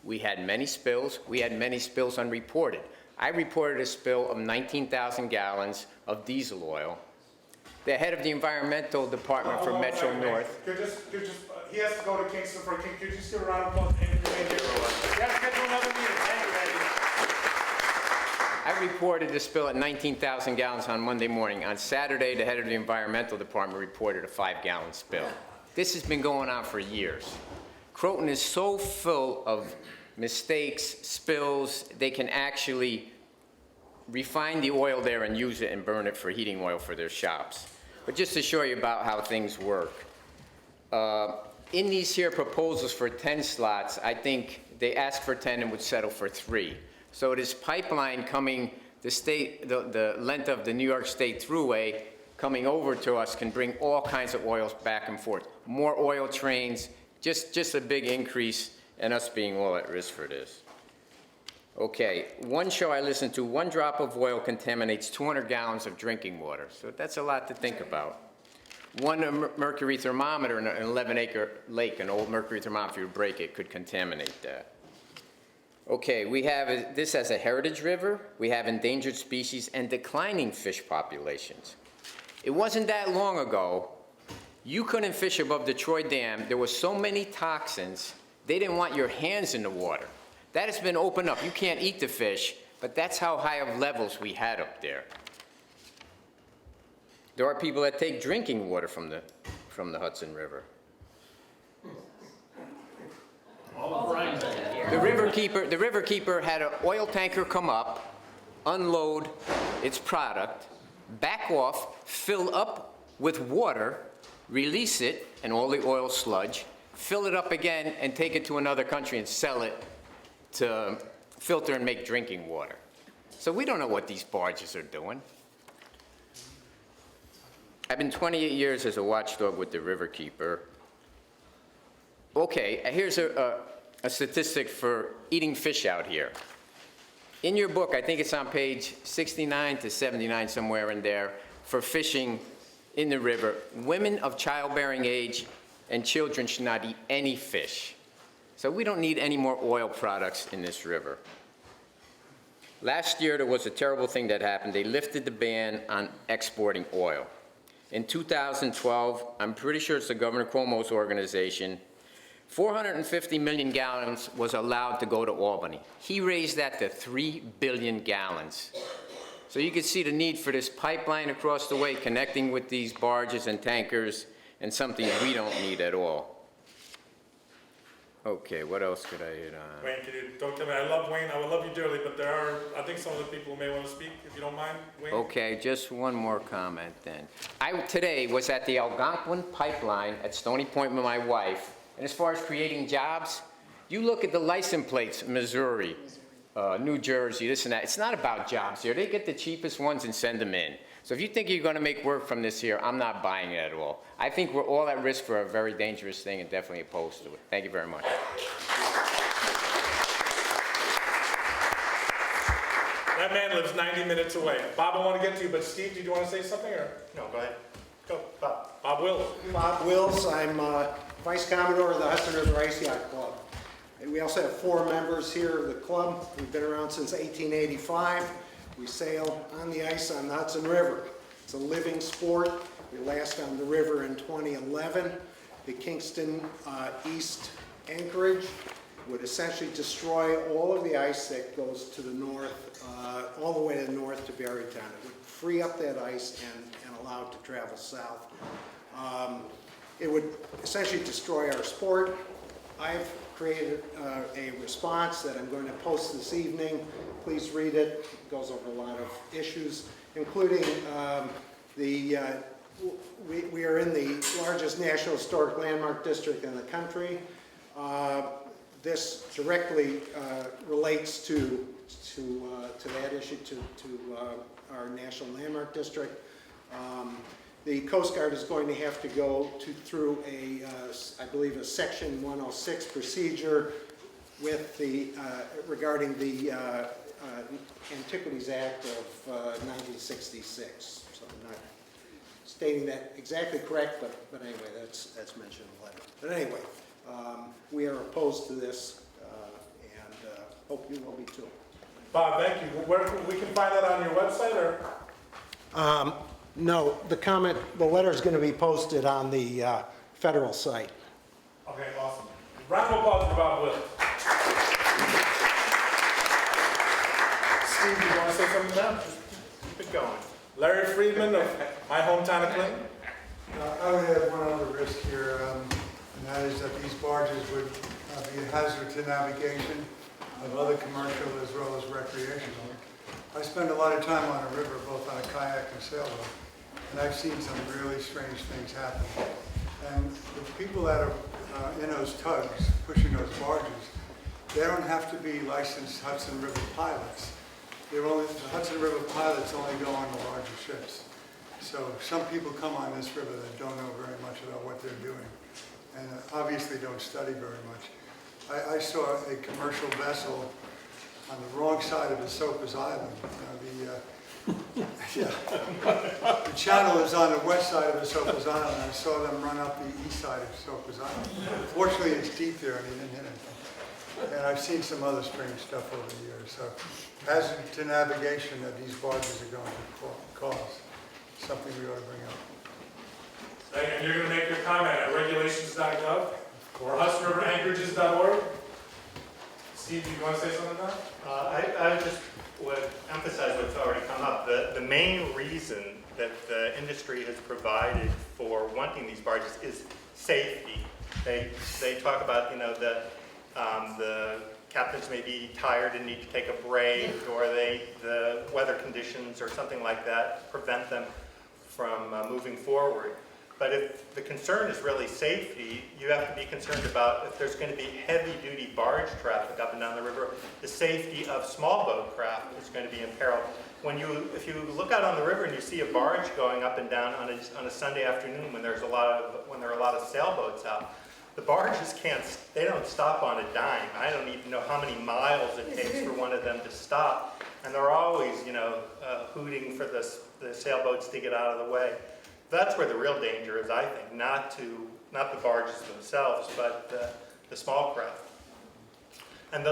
We had many spills. We had many spills unreported. I reported a spill of 19,000 gallons of diesel oil. The head of the environmental department for Metro North. He has to go to Kingston for King. Could you just give a round of applause? You have to get to another meeting. Thank you, Eddie. I reported the spill at 19,000 gallons on Monday morning. On Saturday, the head of the environmental department reported a 5-gallon spill. This has been going on for years. Croton is so full of mistakes, spills, they can actually refine the oil there and use it and burn it for heating oil for their shops. But just to show you about how things work. In these here proposals for 10 slots, I think they asked for 10 and would settle for 3. So this pipeline coming, the length of the New York State Thruway coming over to us can bring all kinds of oils back and forth. More oil trains, just a big increase, and us being all at risk for this. Okay, one show I listened to, 1 drop of oil contaminates 200 gallons of drinking water. So that's a lot to think about. 1 mercury thermometer in an 11-acre lake, an old mercury thermometer, if you break it, could contaminate that. Okay, we have this as a heritage river. We have endangered species and declining fish populations. It wasn't that long ago, you couldn't fish above the Troy Dam. There were so many toxins, they didn't want your hands in the water. That has been opened up. You can't eat the fish, but that's how high of levels we had up there. There are people that take drinking water from the Hudson River. The Riverkeeper had an oil tanker come up, unload its product, back off, fill up with water, release it, and all the oil sludge, fill it up again, and take it to another country and sell it to filter and make drinking water. So we don't know what these barges are doing. I've been 28 years as a watchdog with the Riverkeeper. Okay, here's a statistic for eating fish out here. In your book, I think it's on page 69 to 79, somewhere in there, for fishing in the river, women of childbearing age and children should not eat any fish. So we don't need any more oil products in this river. Last year, there was a terrible thing that happened. They lifted the ban on exporting oil. In 2012, I'm pretty sure it's the Governor Cuomo's organization, 450 million gallons was allowed to go to Albany. He raised that to 3 billion gallons. So you can see the need for this pipeline across the way, connecting with these barges and tankers, and something we don't need at all. Okay, what else could I hit on? Wayne, don't tell me, I love Wayne, I would love you dearly, but there are, I think some of the people who may want to speak, if you don't mind, Wayne? Okay, just one more comment then. I today was at the Algonquin pipeline at Stony Point with my wife, and as far as creating jobs, you look at the license plates, Missouri, New Jersey, this and that. It's not about jobs here. They get the cheapest ones and send them in. So if you think you're going to make work from this here, I'm not buying it at all. I think we're all at risk for a very dangerous thing and definitely opposed to it. Thank you very much. That man lives 90 minutes away. Bob, I want to get to you, but Steve, did you want to say something, or? No, go ahead. Go, Bob. Bob Wills. Bob Wills, I'm Vice Commodore of the Hudson River Ice Yacht Club. And we also have 4 members here of the club. We've been around since 1885. We sail on the ice on the Hudson River. It's a living sport. We last on the river in 2011. the Kingston East anchorage, would essentially destroy all of the ice that goes to the north, all the way to the north to Barrytown. It would free up that ice and allow it to travel south. It would essentially destroy our sport. I've created a response that I'm going to post this evening. Please read it. It goes over a lot of issues, including we are in the largest National Historic Landmark District in the country. This directly relates to that issue, to our National Landmark District. The Coast Guard is going to have to go through I believe, a Section 106 procedure with regarding the Antiquities Act of 1966. So I'm not stating that exactly correct, but anyway, that's mentioned in the letter. But anyway, we are opposed to this, and hope you will be too. Bob, thank you. We can find that on your website, or? No, the letter is going to be posted on the federal site. Okay, awesome. Round of applause for Bob Will. Steve, you want to say something now? Keep it going. Larry Friedman of my hometown of Clinton. I would add one other risk here, and that is that these barges would be a hazard to navigation of other commercial as well as recreational. I spend a lot of time on the river, both on a kayak and sailboat, and I've seen some really strange things happen. And the people that are in those tugs, pushing those barges, they don't have to be licensed Hudson River pilots. The Hudson River pilots only go on the larger ships. So some people come on this river that don't know very much about what they're doing, and obviously don't study very much. I saw a commercial vessel on the wrong side of Esopus Island. The channel is on the west side of Esopus Island. I saw them run up the east side of Esopus Island. Fortunately, it's deep there and he didn't hit anything. And I've seen some other strange stuff over the years. So hazard to navigation that these barges are going to cause, something we ought to bring up. And you're going to make your comment at regulations.gov or hudsonriveranchorages.org. Steve, do you want to say something now? I just would emphasize what's already come up. The main reason that the industry has provided for wanting these barges is safety. They talk about, that the captains may be tired and need to take a break, or the weather conditions or something like that prevent them from moving forward. But if the concern is really safety, you have to be concerned about if there's going to be heavy-duty barge traffic up and down the river, the safety of small boat craft is going to be imperiled. If you look out on the river and you see a barge going up and down on a Sunday afternoon when there are a lot of sailboats out, the barges they don't stop on a dime. I don't even know how many miles it takes for one of them to stop, and they're always, hooting for the sailboats to get out of the way. That's where the real danger is, I think, not the barges themselves, but the small craft. And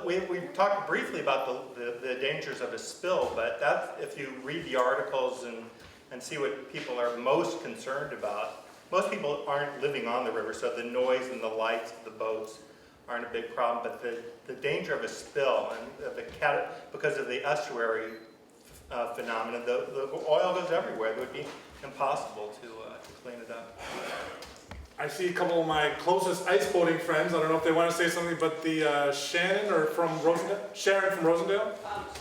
we talked briefly about the dangers of a spill, but if you read the articles and see what people are most concerned about, most people aren't living on the river, so the noise and the lights of the boats aren't a big problem, but the danger of a spill, and because of the estuary phenomenon, the oil goes everywhere. It would be impossible to clean it up. I see a couple of my closest ice boating friends. I don't know if they want to say something, but Sharon from Rosendale.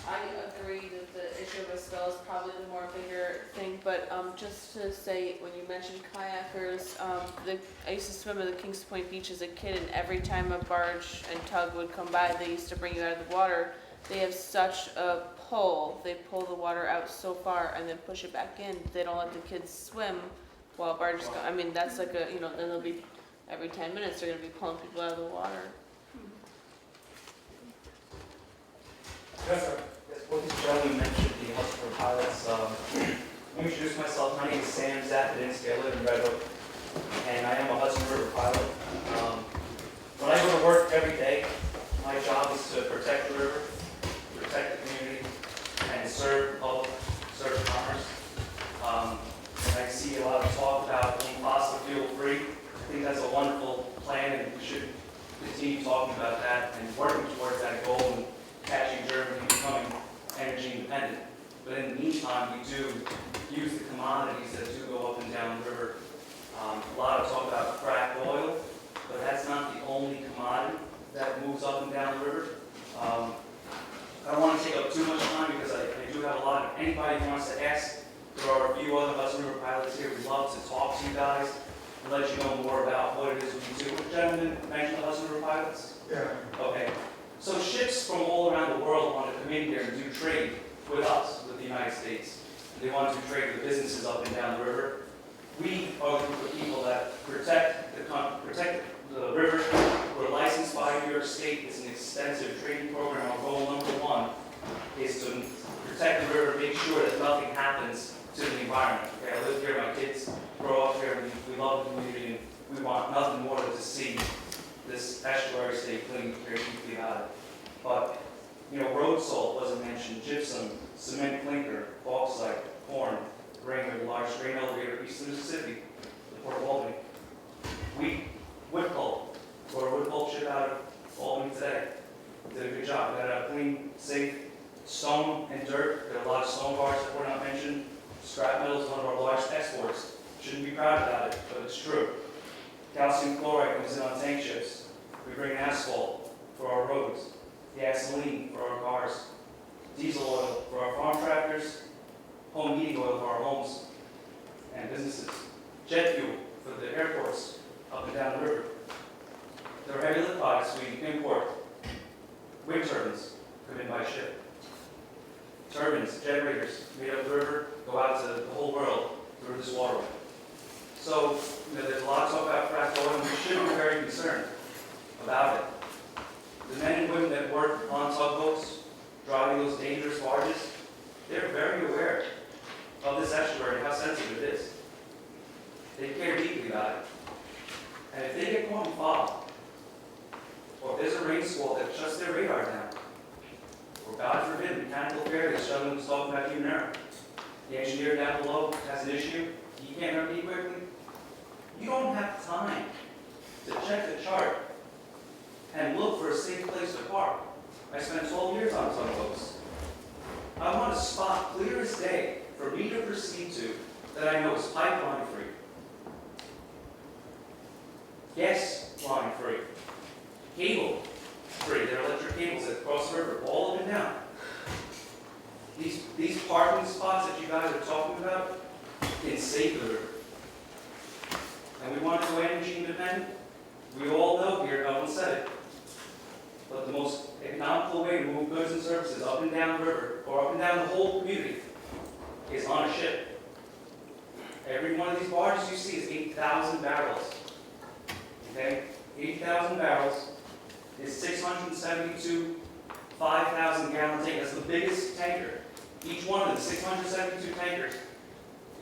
I agree that the issue of a spill is probably the more bigger thing, but just to say, when you mentioned kayakers, I used to swim at the Kings Point Beach as a kid, and every time a barge and tug would come by, they used to bring you out of the water. They have such a pull. They pull the water out so far and then push it back in. They don't let the kids swim while barges go. I mean, that's like then they'll be, every 10 minutes, they're going to be pulling people out of the water. Yes, sir. Yes, what this gentleman mentioned, the Hudson River pilots. Let me introduce myself. My name is Sam Zapadinsky. I live in Red Oak, and I am a Hudson River pilot. When I go to work every day, my job is to protect the river, protect the community, and serve public, serve commerce. I see a lot of talk about being fossil fuel free. I think that's a continue talking about that and working towards that goal and catching Germany and becoming energy independent. But in the meantime, we do use the commodities that do go up and down the river. A lot of talk about fracked oil, but that's not the only commodity that moves up and down the river. I don't want to take up too much time because I do have a lot. If anybody wants to ask, there are a few other Hudson River pilots here. We'd love to talk to you guys and let you know more about what it is we do. The gentleman mentioned the Hudson River pilots? Yeah. Okay. So ships from all around the world want to come in here and do trade with us, with the United States. They want to trade with businesses up and down the river. We are the group of people that protect the river. We're licensed by New York State. It's an extensive training program. Our goal number one is to protect the river, make sure that nothing happens to the environment. Okay, I live here, my kids grow up here, we love the community, and we want nothing more than to see this estuary stay clean, very deeply about it. But, you know, road salt wasn't mentioned, gypsum, cement clinker, bauxite, corn, grain, a large grain elevator east of Mississippi, the Port of Albany. Wheat, wood pulp, or a wood pulp ship out of Albany today. Did a good job. Got a clean, safe stone and dirt. There are a lot of stone bars that were not mentioned. Scrap metal is one of our largest exports. Shouldn't be proud about it, but it's true. Calcium chloride comes in on tank ships. We bring asphalt for our roads, gasoline for our cars, diesel oil for our farm tractors, home heating oil for our homes and businesses, jet fuel for the airports up and down the river. There are heavy lift products we import. Wind turbines come in by ship. Turbines, generators made up the river, go out to the whole world through this waterway. So, you know, there's a lot of talk about fracked oil, and we should be very concerned about it. The men and women that work on tugboats, driving those dangerous barges, they're very aware of this estuary and how sensitive it is. They care deeply about it. And if they get caught in fog, or if there's a rain squall that shuts their radar down, or God forbid, mechanical failure that Sheldon was talking about human error, the engineer down below has an issue, he can't remedy quickly, you don't have time to check the chart and look for a safe place to park. I spent 12 years on tugboats. I want a spot clear as day for me to proceed to that I know is pipeline free, gas line free, cable free. There are electric cables that cross the river all up and down. These parking spots that you guys are talking about can save the river. And we want to go energy independent. We all know here, no one said it, but the most economical way to move goods and services up and down the river, or up and down the whole community, is on a ship. Every one of these barges you see is 8,000 barrels. Okay? 8,000 barrels is 672 5,000 gallon tank. That's the biggest tanker. Each one of the 672 tankers,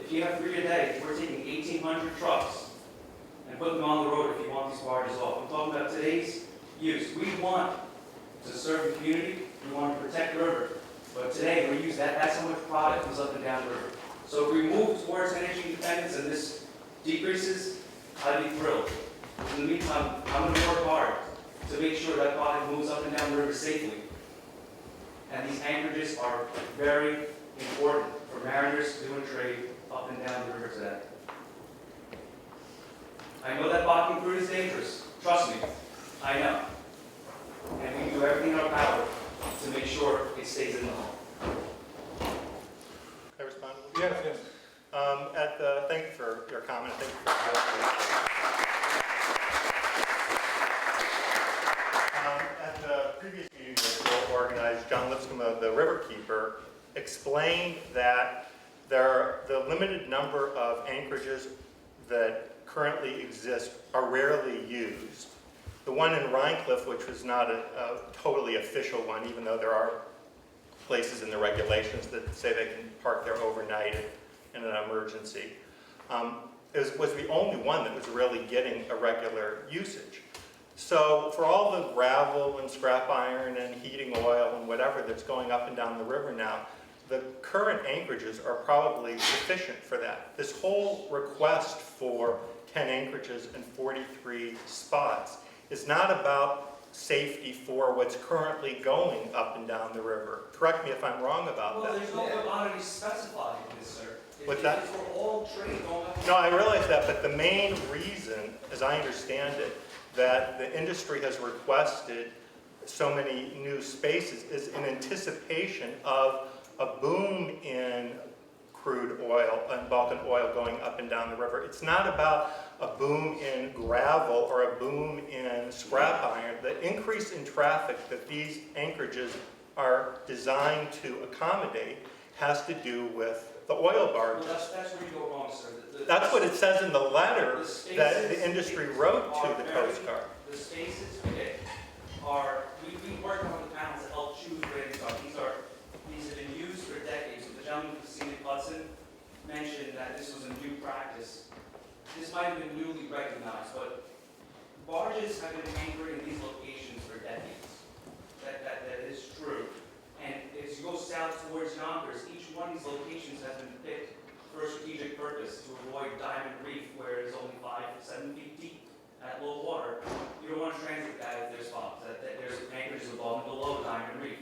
if you have 3 a day, we're taking 1,800 trucks and putting them on the road if you want these barges off. I'm talking about today's use. We want to serve the community. We want to protect the river. But today, we use that. That's how much product comes up and down the river. So if we move towards energy independence and this decreases, I'd be thrilled. In the meantime, I'm going to work hard to make sure that product moves up and down the river safely. And these anchorages are very important for mariners doing trade up and down the river today. I know that docking crude is dangerous. Trust me, I know. And we do everything in our power to make sure it stays in the home. Can I respond? Yes, yes. Thank you for your comment. Thank you for at the previous meeting that Bill organized, John Lipscomb, the riverkeeper, explained that the limited number of anchorages that currently exist are rarely used. The one in Rhinecliff, which was not a totally official one, even though there are places in the regulations that say they can park there overnight in an emergency, was the only one that was really getting a regular usage. So for all the gravel and scrap iron and heating oil and whatever that's going up and down the river now, the current anchorages are probably sufficient for that. This whole request for 10 anchorages and 43 spots is not about safety for what's currently going up and down the river. Correct me if I'm wrong about Well, that. there's no quantity specified in this, sir. What's that? It's for all trade going up. No, I realize that, but the main reason, as I understand it, that the industry has requested so many new spaces is in anticipation of a boom in crude oil and Balkan oil going up and down the river. It's not about a boom in gravel or a boom in scrap iron. The increase in traffic that these anchorages are designed to accommodate has to do with the oil barges. Well, that's where you go wrong, sir. That's what it says in the letter The spaces that the industry wrote to are the very- Coast Guard. The spaces are, we work on the panels to help choose where these are. These have been used for decades. The gentleman who's seen Hudson mentioned that this was a new practice. This might have been newly recognized, but barges have been anchored in these locations for decades. That is true. And as you go south towards Yonkers, each one of these locations has been picked for a strategic purpose to avoid Diamond Reef, where it's only 5 to 7 feet deep at low water. You don't want to transit that if there's fog. There's anchorages above and below Diamond Reef.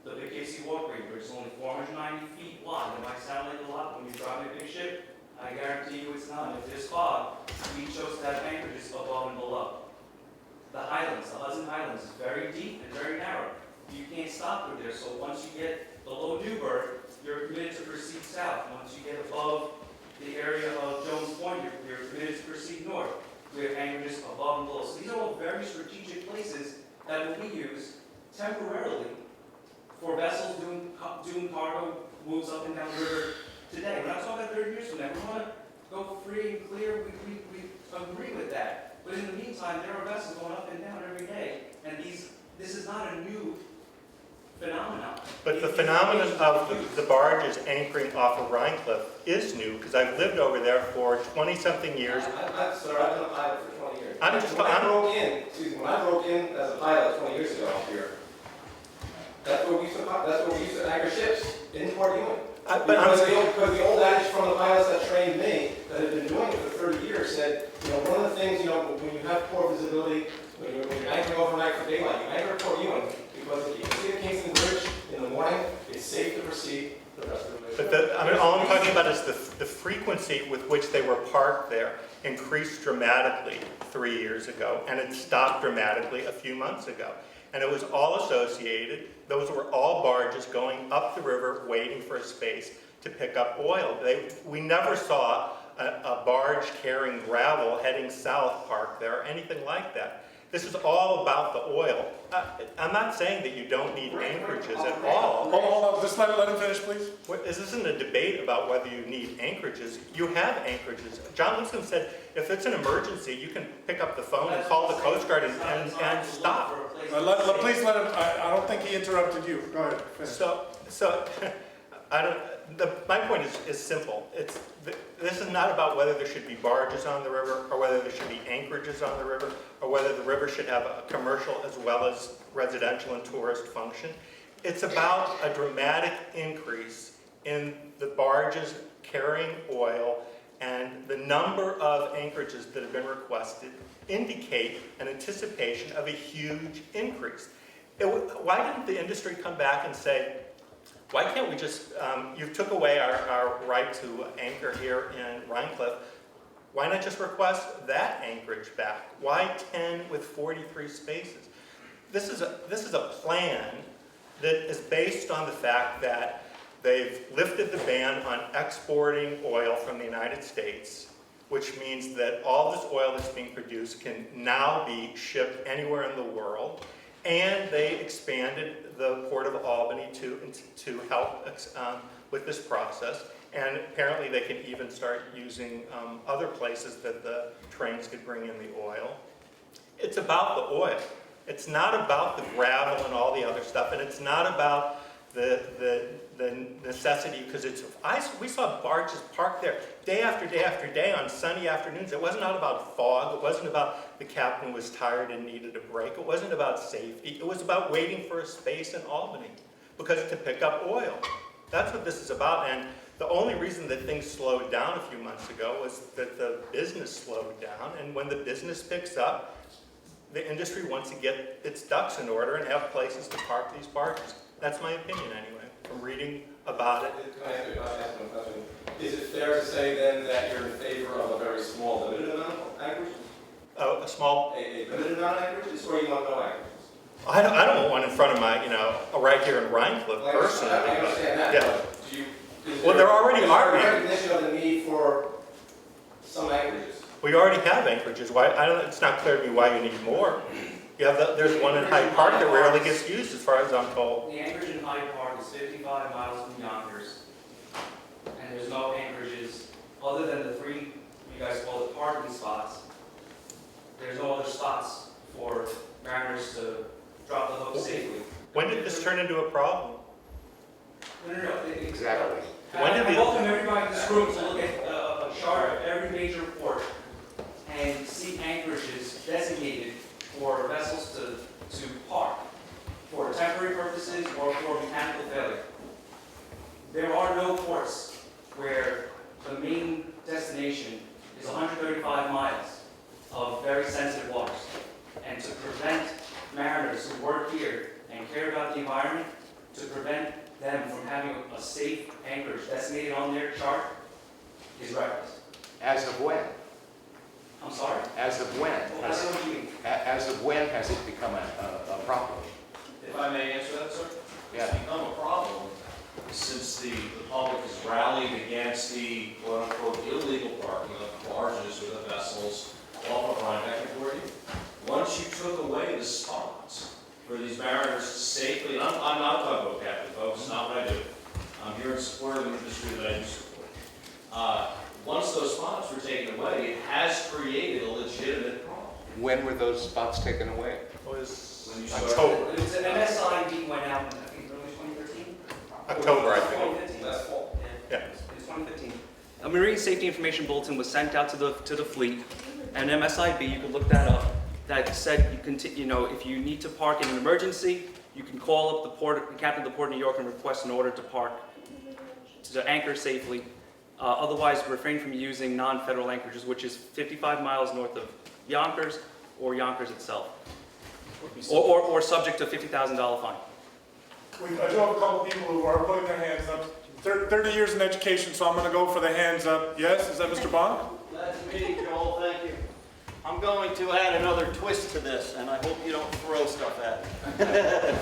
The Poughkeepsie Walkway Bridge is only 490 feet wide. It might sound like a lot when you're driving a big ship. I guarantee you it's not. If there's fog, we chose to have anchorages above and below. The Highlands, the Hudson Highlands, is very deep and very narrow. You can't stop through there. So once you get below Newburgh, you're committed to proceed south. Once you get above the area of Jones Point, you're committed to proceed north. We have anchorages above and below. So these are all very strategic places that will be used temporarily for vessels doing cargo moves up and down the river today. We're not talking about 30 years from now. We want to go free and clear. We agree with that. But in the meantime, there are vessels going up and down every day. And this is not a new phenomenon. But the phenomenon of the barges anchoring off of Rhinecliff is new, because I've lived over there for 20-something years. I'm sorry, I've been a pilot for 20 years. I'm just- when I broke in as a pilot 20 years ago here, that's where we used to anchor ships in Port Ewing. Because the old adage from the pilots that trained me, that had been doing it for 30 years, said, one of the things, when you have poor visibility, when you're anchoring overnight for daylight, you anchor at Port Ewing, because if you can see the Kingston Bridge in the morning, it's safe to proceed the rest of the way. But all I'm talking about is the frequency with which they were parked there increased dramatically 3 years ago, and it stopped dramatically a few months ago. And it was all associated, those were all barges going up the river waiting for a space to pick up oil. We never saw a barge carrying gravel heading south parked there or anything like that. This is all about the oil. I'm not saying that you don't need anchorages at all. Hold on, just let him finish, please. This isn't a debate about whether you need anchorages. You have anchorages. John Lipscomb said if it's an emergency, you can pick up the phone and call the Coast Guard and stop. Please let him, I don't think he interrupted you. Go ahead, finish. My point is simple. This is not about whether there should be barges on the river or whether there should be anchorages on the river or whether the river should have a commercial as well as residential and tourist function. It's about a dramatic increase in the barges carrying oil, and the number of anchorages that have been requested indicate an anticipation of a huge increase. Why didn't the industry come back and say, why can't we just, you took away our right to anchor here in Rhinecliff, why not just request that anchorage back? Why 10 with 43 spaces? This is a plan that is based on the fact that they've lifted the ban on exporting oil from the United States, which means that all this oil that's being produced can now be shipped anywhere in the world. And they expanded the Port of Albany to help with this process. And apparently they can even start using other places that the trains could bring in the oil. It's about the oil. It's not about the gravel and all the other stuff, and it's not about the necessity, because we saw barges parked there day after day after day on sunny afternoons. It wasn't about fog. It wasn't about the captain was tired and needed a break. It wasn't about safety. It was about waiting for a space in Albany to pick up oil. That's what this is about. And the only reason that things slowed down a few months ago was that the business slowed down. And when the business picks up, the industry wants to get its ducks in order and have places to park these barges. That's my opinion anyway, from reading about it. Can I ask you a question? Is it fair to say then that you're in favor of a very small, limited amount of anchorage? A small, A limited amount of anchorages, or you want no anchorages? I don't want one in front of my, right here in Rhinecliff Well, personally. I understand that, Yeah. but do you? Well, there already are Is there recognition of the need for some anchorages? We already have anchorages. Why? It's not clear to me why you need more. You have there's one in Hyde Park that rarely gets used, as far as I'm told. The anchorage in Hyde Park is 55 miles from Yonkers, and there's no anchorages other than the 3, you guys call it parking spots. There's no other spots for mariners to drop the hook safely. When did this turn into a problem? No. Exactly. When did I we- welcome everybody in this room to look at a chart of every major port and see anchorages designated for vessels to park for temporary purposes or for mechanical failure. There are no ports where the main destination is 135 miles of very sensitive waters. And to prevent mariners who work here and care about the environment, to prevent them from having a safe anchorage designated on their chart is reckless. As of when? I'm sorry? As of when? Well, I don't know what you mean. As of when has it become a problem? If I may answer that, sir? Yeah. It's become a problem since the public has rallied against the quote-unquote illegal parking of barges or the vessels off of Rhinebeck and Port Union. Once you took away the spots for these mariners to safely, and I'm not a tugboat captain, folks, it's not what I do. I'm here in support of the industry that I do support. Once those spots were taken away, it has created a legitimate problem. When were those spots taken away? It was When you started- October. It was an MSIB went out in, I think, early 2013? October, I think. 2015. That's fall. Yeah. It was 2015. A Marine Safety Information Bulletin was sent out to the fleet, and MSIB, you can look that up, that said if you need to park in an emergency, you can call up the captain of the Port of New York and request an order to park, to anchor safely. Otherwise, refrain from using non-federal anchorages, which is 55 miles north of Yonkers or Yonkers itself, or subject to a $50,000 fine. I do have a couple people who are putting their hands up. 30 years in education, so I'm going to go for the hands up. Yes, is that Mr. Bond? That's me, Joel, thank you. I'm going to add another twist to this, and I hope you don't throw stuff at me.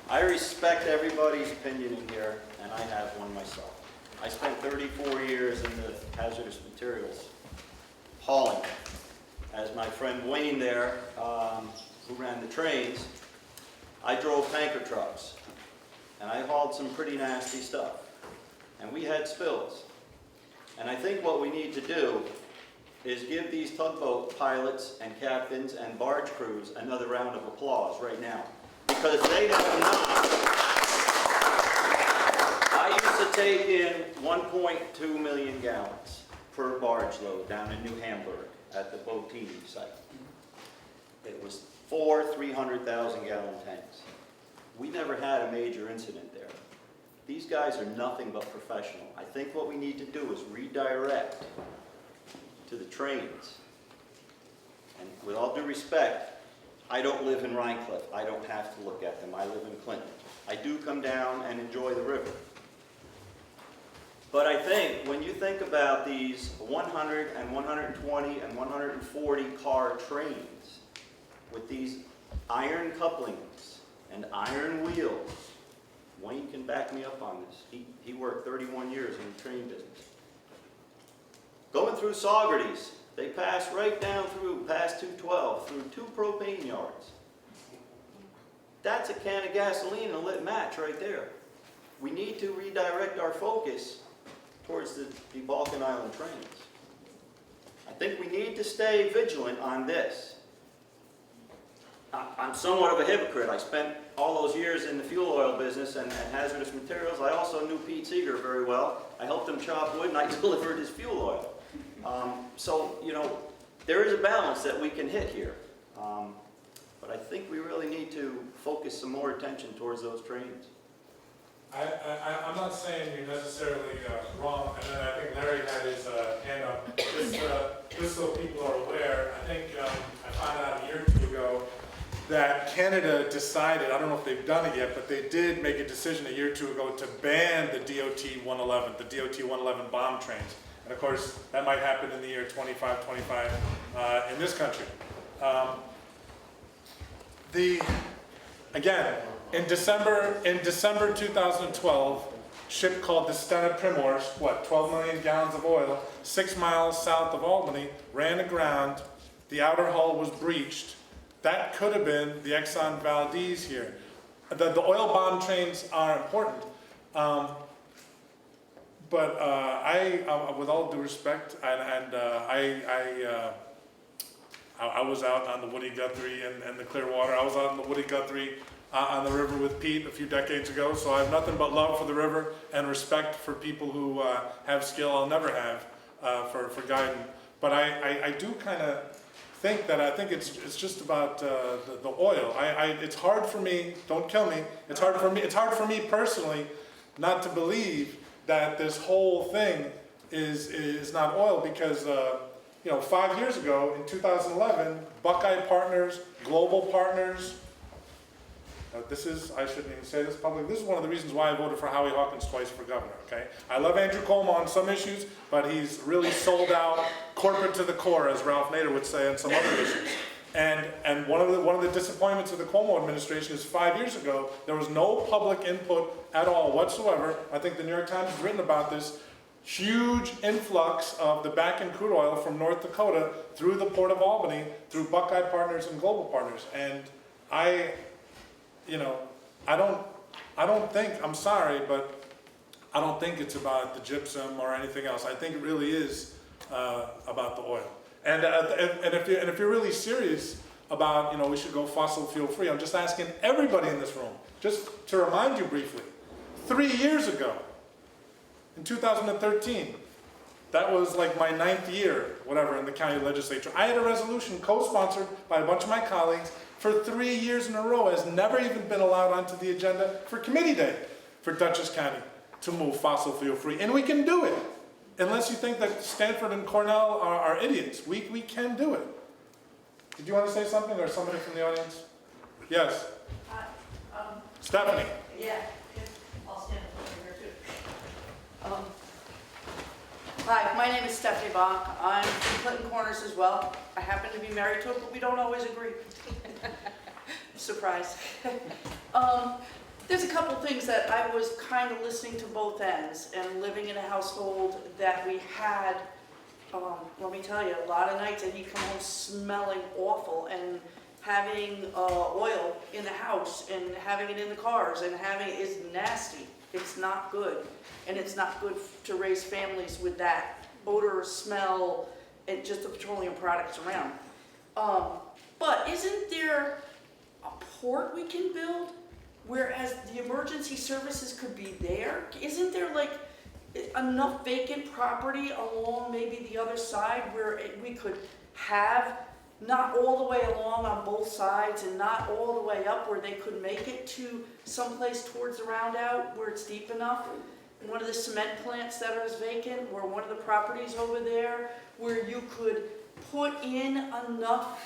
I respect everybody's opinion in here, and I have one myself. I spent 34 years in the hazardous materials hauling. As my friend Wayne there, who ran the trains, I drove tanker trucks, and I hauled some pretty nasty stuff. And we had spills. And I think what we need to do is give these tugboat pilots and captains and barge crews another round of applause right now. Because they have not. I used to take in 1.2 million gallons per barge load down in New Hamburg at the Botini site. It was 4 300,000 gallon tanks. We never had a major incident there. These guys are nothing but professional. I think what we need to do is redirect to the trains. And with all due respect, I don't live in Rhinecliff. I don't have to look at them. I live in Clinton. I do come down and enjoy the river. But I think when you think about these 100 and 120 and 140 car trains with these iron couplings and iron wheels, Wayne can back me up on this. He worked 31 years in the train business. Going through Saugerties, they pass right down through, past 212, through 2 propane yards. That's a can of gasoline and a lit match right there. We need to redirect our focus towards the Balkan Island trains. I think we need to stay vigilant on this. I'm somewhat of a hypocrite. I spent all those years in the fuel oil business and hazardous materials. I also knew Pete Seeger very well. I helped him chop wood and I delivered his fuel oil. So, there is a balance that we can hit here. But I think we really need to focus some more attention towards those trains. I'm not saying you're necessarily wrong, and then I think Larry had his hand up. Just so people are aware, I think I found out a year or two ago that Canada decided, I don't know if they've done it yet, but they did make a decision a year or two ago to ban the DOT-111, the DOT-111 bomb trains. And of course, that might happen in the year 25 in this country. Again, in December 2012, ship called the Stena Primors, 12 million gallons of oil, 6 miles south of Albany, ran aground. The outer hull was breached. That could have been the Exxon Valdez here. The oil bomb trains are important. But with all due respect, I was out on the Woody Guthrie and the Clearwater. I was out on the Woody Guthrie on the river with Pete a few decades ago, so I have nothing but love for the river and respect for people who have skill I'll never have for guiding. But I do kind of think that it's just about the oil. It's hard for me, don't kill me, it's hard for me personally not to believe that this whole thing is not oil, because 5 years ago in 2011, Buckeye Partners, Global Partners, I shouldn't even say this publicly, this is one of the reasons why I voted for Howie Hawkins twice for governor, okay? I love Andrew Cuomo on some issues, but he's really sold out corporate to the core, as Ralph Nader would say, on some other issues. And one of the disappointments of the Cuomo administration is 5 years ago, there was no public input at all whatsoever. I think the New York Times has written about this. Huge influx of the back-end crude oil from North Dakota through the Port of Albany, through Buckeye Partners and Global Partners. And I don't think, I'm sorry, but I don't think it's about the gypsum or anything else. I think it really is about the oil. And if you're really serious about, we should go fossil fuel free, I'm just asking everybody in this room, just to remind you briefly, 3 years ago, in 2013, that was like my 9th year, whatever, in the county legislature, I had a resolution co-sponsored by a bunch of my colleagues for 3 years in a row, has never even been allowed onto the agenda for committee day for Dutchess County to move fossil fuel free. And we can do it. Unless you think that Stanford and Cornell are idiots. We can do it. Did you want to say something, or somebody from the audience? Yes. Stephanie. Yeah, I'll stand up over here too. Hi, my name is Stephanie Bach. I'm from Clinton Corners as well. I happen to be married to it, but we don't always agree. Surprise. There's a couple things that I was kind of listening to both ends, and living in a household that we had, let me tell you, a lot of nights that he'd come home smelling awful, and having oil in the house and having it in the cars and having it is nasty. It's not good, and it's not good to raise families with that odor, smell, and just the petroleum products around. But isn't there a port we can build, whereas the emergency services could be there? Isn't there like enough vacant property along maybe the other side where we could have, not all the way along on both sides and not all the way up, where they could make it to someplace towards the round out where it's deep enough? One of the cement plants that is vacant, or one of the properties over there, where you could put in enough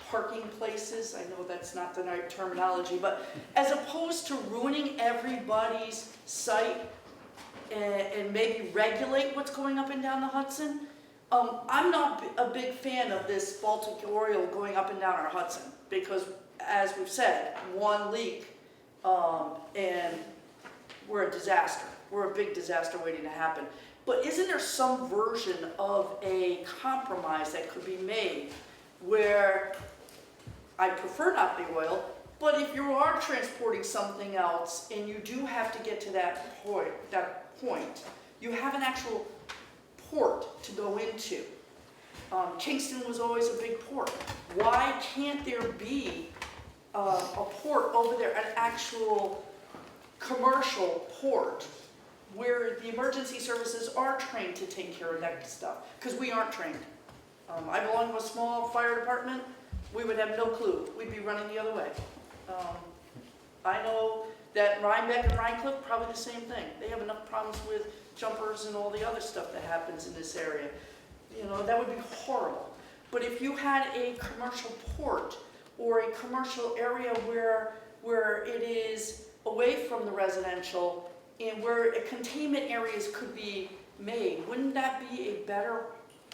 parking places. I know that's not the right terminology, but as opposed to ruining everybody's site and maybe regulate what's going up and down the Hudson. I'm not a big fan of this Baltic oil going up and down our Hudson, because as we've said, one leak and we're a disaster. We're a big disaster waiting to happen. But isn't there some version of a compromise that could be made where, I prefer not the oil, but if you are transporting something else and you do have to get to that point, you have an actual port to go into. Kingston was always a big port. Why can't there be a port over there, an actual commercial port, where the emergency services are trained to take care of that stuff? Because we aren't trained. I belong to a small fire department. We would have no clue. We'd be running the other way. I know that Rhinebeck and Rhinecliff, probably the same thing. They have enough problems with jumpers and all the other stuff that happens in this area. That would be horrible. But if you had a commercial port, or a commercial area where it is away from the residential and where containment areas could be made. Wouldn't that be a better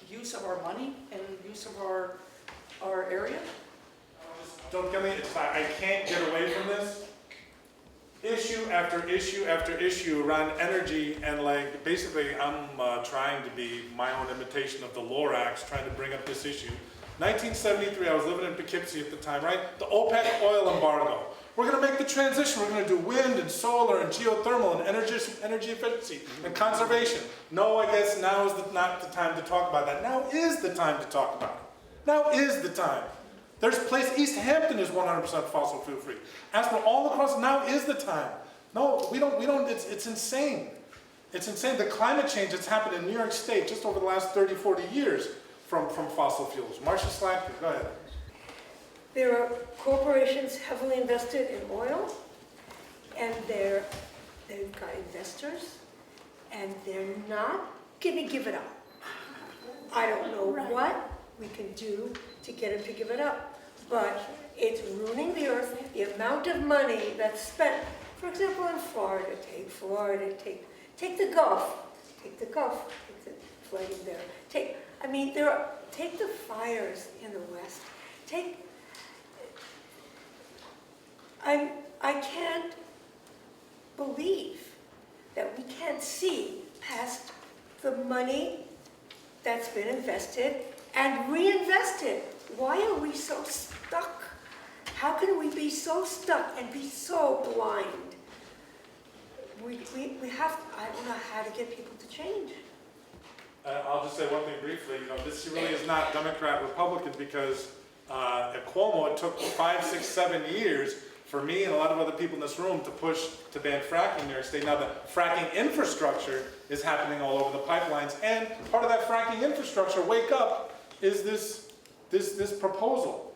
use of our money and use of our area? Don't get me, I can't get away from this. Issue after issue after issue around energy, and like basically I'm trying to be my own imitation of the Lorax, trying to bring up this issue. 1973, I was living in Poughkeepsie at the time, right? The OPEC oil embargo. We're going to make the transition. We're going to do wind and solar and geothermal and energy efficiency and conservation. No, I guess now is not the time to talk about that. Now is the time to talk about it. Now is the time. There's a place, East Hampton is 100% fossil fuel free. As for all across, now is the time. No, we don't, it's insane. It's insane. The climate change that's happened in New York State just over the last 30, 40 years from fossil fuels. Marcia Slack, go ahead. There are corporations heavily invested in oil, and they've got investors, and they're not going to give it up. I don't know what we can do to get them to give it up, but it's ruining the earth. The amount of money that's spent, for example, in Florida, take the Gulf, take the flooding there. Take the fires in the West. I can't believe that we can't see past the money that's been invested and reinvested. Why are we so stuck? How can we be so stuck and be so blind? We have, I don't know how to get people to change. I'll just say one thing briefly. This really is not Democrat, Republican, because at Cuomo it took 5, 6, 7 years for me and a lot of other people in this room to push to ban fracking in New York State. Now the fracking infrastructure is happening all over the pipelines, and part of that fracking infrastructure, wake up, is this proposal.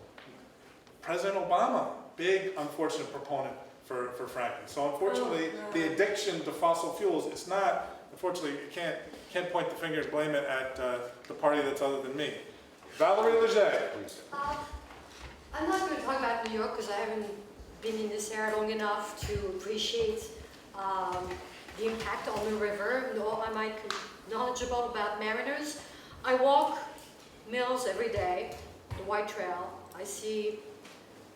President Obama, big unfortunate proponent for fracking. So unfortunately, the addiction to fossil fuels, it's not, unfortunately, you can't point the finger and blame it at the party that's other than me. Valerie Leger. I'm not going to talk about New York because I haven't been in this area long enough to appreciate the impact on the river, nor am I knowledgeable about mariners. I walk Mills every day, the White Trail. I see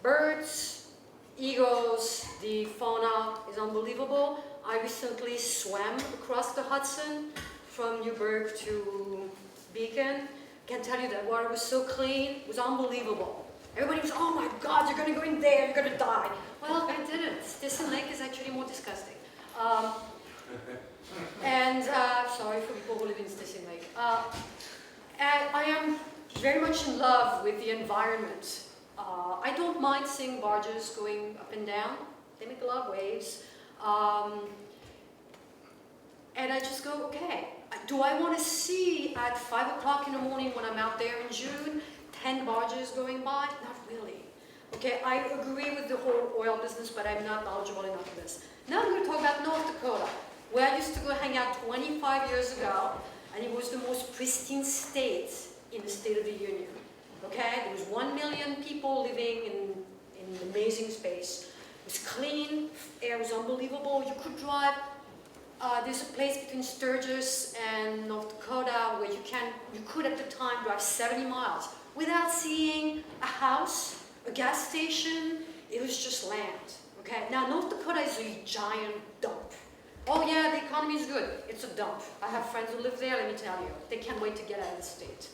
birds, eagles, the fauna is unbelievable. I recently swam across the Hudson from Newburgh to Beacon. I can tell you that water was so clean, it was unbelievable. Everybody was, oh my God, you're going to go in there, you're going to die. Well, I didn't. Stisson Lake is actually more disgusting. Sorry for people who live in Stisson Lake. And I am very much in love with the environment. I don't mind seeing barges going up and down. They make a lot of waves. And I just go, okay, do I want to see at 5 o'clock in the morning when I'm out there in June, 10 barges going by? Not really. Okay, I agree with the whole oil business, but I'm not knowledgeable enough in this. Now I'm going to talk about North Dakota, where I used to go hang out 25 years ago, and it was the most pristine state in the State of the Union. Okay, there was 1 million people living in an amazing space. It was clean, air was unbelievable. You could drive. There's a place between Sturgis and North Dakota where you could at the time drive 70 miles without seeing a house, a gas station. It was just land. Okay, now North Dakota is a giant dump. Oh yeah, the economy is good. It's a dump. I have friends who live there, let me tell you. They can't wait to get out of the state.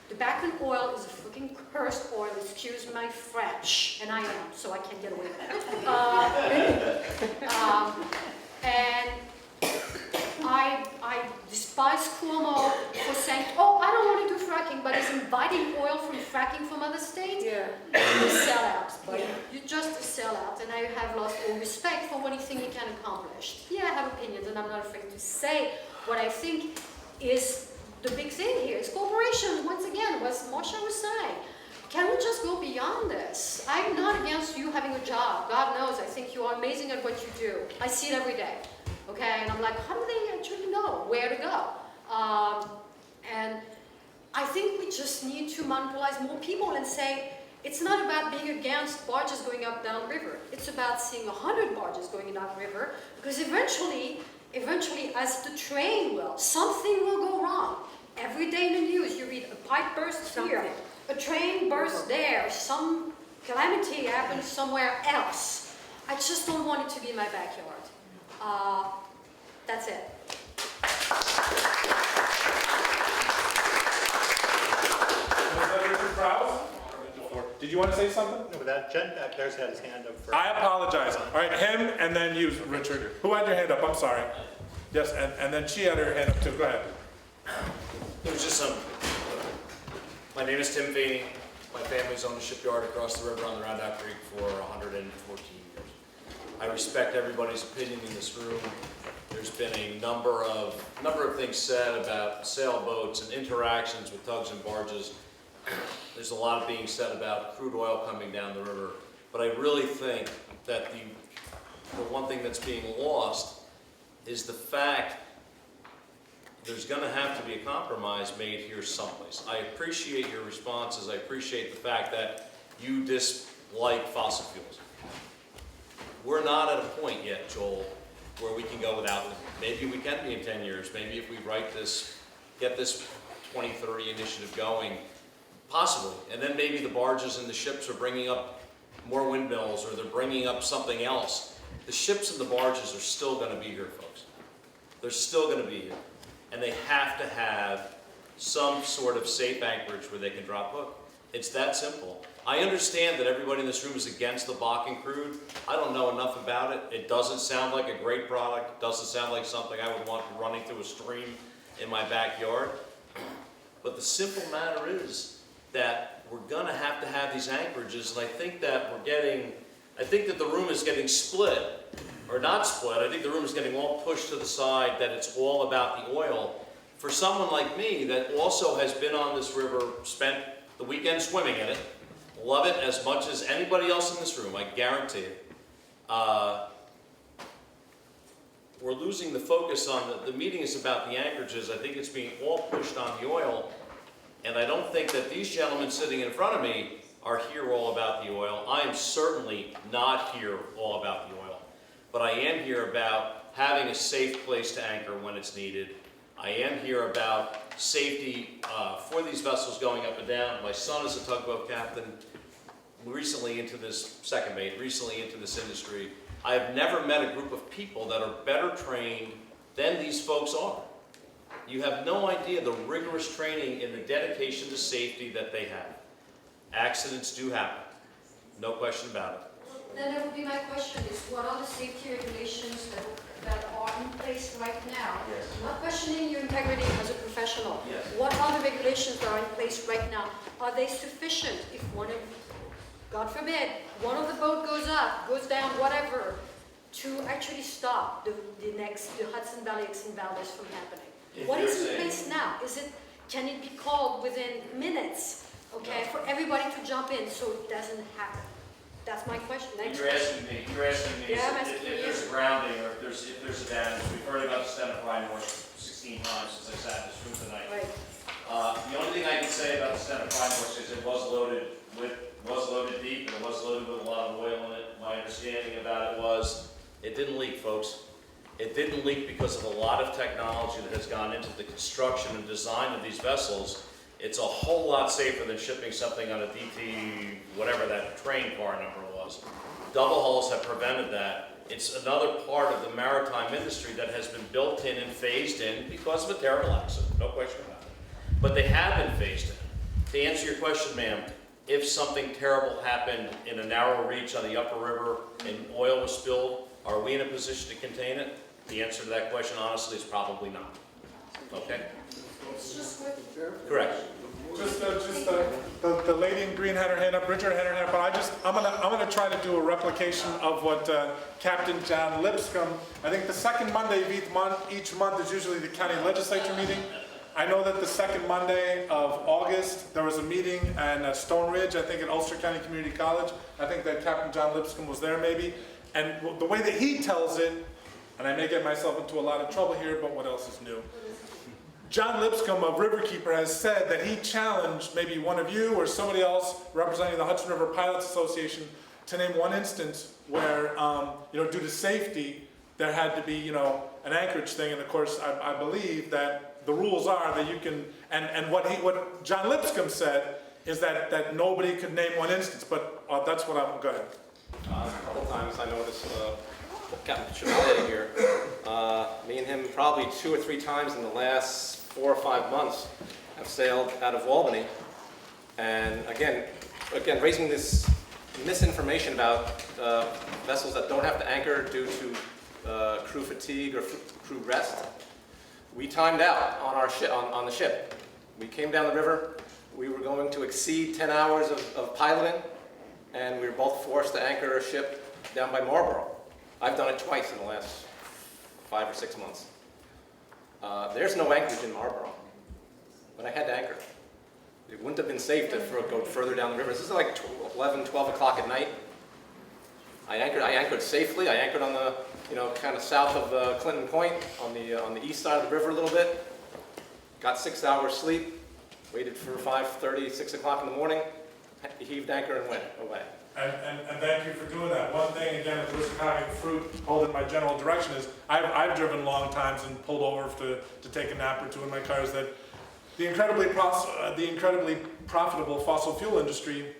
Tobacco oil is a freaking cursed oil, excuse my French, and I am, so I can't get away with that. And I despise Cuomo for saying, oh, I don't want to do fracking, but he's inviting oil from fracking from other states. Yeah. You're a sellout, buddy. You're just a sellout, and I have lost all respect for anything he can accomplish. Yeah, I have opinions, and I'm not afraid to say what I think is the big thing here. Is corporations, once again, what Marsha was saying. Can we just go beyond this? I'm not against you having a job. God knows, I think you are amazing at what you do. I see it every day. Okay, and I'm like, how do they actually know where to go? And I think we just need to monopolize more people and say, It's not about being against barges going up down river. It's about seeing 100 barges going down river, because eventually, as the train will, something will go wrong. Every day in the news, you read a pipe bursts here, a train bursts there, some calamity happens somewhere else. I just don't want it to be in my backyard. That's it. Did you want to say something? No, that Jen back there's had his hand up first. I apologize. All right, him and then you, Richard. Who had your hand up? I'm sorry. Yes, and then she had her hand up too. Go ahead. There was just some. My name is Tim Feeney. My family's owned a shipyard across the river on the Roundout Creek for 114 years. I respect everybody's opinion in this room. There's been a number of things said about sailboats and interactions with tugs and barges. There's a lot being said about crude oil coming down the river, but I really think that the one thing that's being lost is the fact there's going to have to be a compromise made here someplace. I appreciate your responses. I appreciate the fact that you dislike fossil fuels. We're not at a point yet, Joel, where we can go without them. Maybe we can be in 10 years. Maybe if we get this 2030 initiative going, possibly. And then maybe the barges and the ships are bringing up more windmills, or they're bringing up something else. The ships and the barges are still going to be here, folks. They're still going to be here. And they have to have some sort of safe anchorage where they can drop hook. It's that simple. I understand that everybody in this room is against the Bakken crude. I don't know enough about it. It doesn't sound like a great product. It doesn't sound like something I would want running through a stream in my backyard. But the simple matter is that we're going to have these anchorages, and I think that the room is getting split, or not split. I think the room is getting all pushed to the side, that it's all about the oil. For someone like me that also has been on this river, spent the weekend swimming in it, love it as much as anybody else in this room, I guarantee it. We're losing the focus on the meeting is about the anchorages. I think it's being all pushed on the oil. And I don't think that these gentlemen sitting in front of me are here all about the oil. I am certainly not here all about the oil. But I am here about having a safe place to anchor when it's needed. I am here about safety for these vessels going up and down. My son is a tugboat captain, recently into this, second mate, recently into this industry. I have never met a group of people that are better trained than these folks are. You have no idea the rigorous training and the dedication to safety that they have. Accidents do happen, no question about it. Then that would be my question is, what are the safety regulations that are in place right now? Yes. I'm not questioning your integrity as a professional. Yes. What are the regulations that are in place right now? Are they sufficient if God forbid, one of the boat goes up, goes down, whatever, to actually stop the Hudson Valley Exxon Valdez from happening? What is in place now? Can it be called within minutes, okay, for everybody to jump in so it doesn't happen? That's my question. Next You're asking me Yeah, if there's a grounding or if there's a damage. We've heard about the Stena Prime Horse 16 times since I sat in this room tonight. Right. The only thing I can say about the Stena Prime Horse is it was loaded deep and it was loaded with a lot of oil in it. My understanding about it was it didn't leak, folks. It didn't leak because of a lot of technology that has gone into the construction and design of these vessels. It's a whole lot safer than shipping something on a DT, whatever that train car number was. Double hulls have prevented that. It's another part of the maritime industry that has been built in and phased in because of a terrible accident, no question about it. But they have been phased in. To answer your question, ma'am, if something terrible happened in a narrow reach on the upper river and oil was spilled, are we in a position to contain it? The answer to that question, honestly, is probably not. Okay? Correct. The lady in green had her hand up, Richard had her hand up, but I'm gonna try to do a replication of what Captain John Lipscomb, I think the second Monday of each month is usually the county legislature meeting. I know that the second Monday of August, there was a meeting in Stone Ridge, I think at Ulster County Community College. I think that Captain John Lipscomb was there maybe. And the way that he tells it, and I may get myself into a lot of trouble here, but what else is new? John Lipscomb of Riverkeeper has said that he challenged maybe one of you or somebody else representing the Hudson River Pilots Association to name one instance where, due to safety, there had to be, an anchorage thing. And of course, I believe that the rules are that you can, and what John Lipscomb said is that nobody could name one instance, but that's what I'm, go ahead. A couple times I noticed Captain Chevalier here. Me and him probably 2 or 3 times in the last 4 or 5 months have sailed out of Albany. And again, raising this misinformation about vessels that don't have to anchor due to crew fatigue or crew rest. We timed out on our ship, on the ship. We came down the river. We were going to exceed 10 hours of piloting, and we were both forced to anchor a ship down by Marlborough. I've done it twice in the last 5 or 6 months. There's no anchorage in Marlborough, but I had to anchor. It wouldn't have been safe to go further down the river. This is like 11, 12 o'clock at night. I anchored safely. I anchored on the, kind of south of Clinton Point, on the east side of the river a little bit. Got 6 hours sleep. Waited for 5:30, 6 o'clock in the morning. Heaved anchor and went away. And thank you for doing that. One thing, again, at the risk of having fruit holding my general direction is, I've driven long times and pulled over to take a nap or two in my cars, that the incredibly profitable fossil fuel industry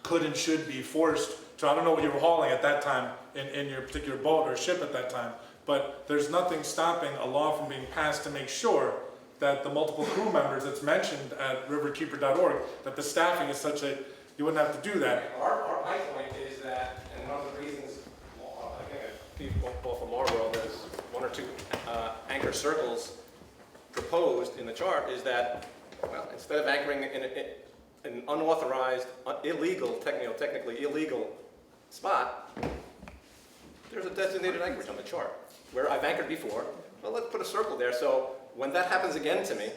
could and should be forced to, I don't know what you were hauling at that time in your particular boat or ship at that time, but there's nothing stopping a law from being passed to make sure that the multiple crew members that's mentioned at riverkeeper.org, that the staffing is such that you wouldn't have to do that. My point is that, and one of the reasons, I think both of Marlborough, there's 1 or 2 anchor circles proposed in the chart, is that, well, instead of anchoring in an unauthorized, technically illegal spot, there's a designated anchorage on the chart where I've anchored before. Well, let's put a circle there, so when that happens again to me,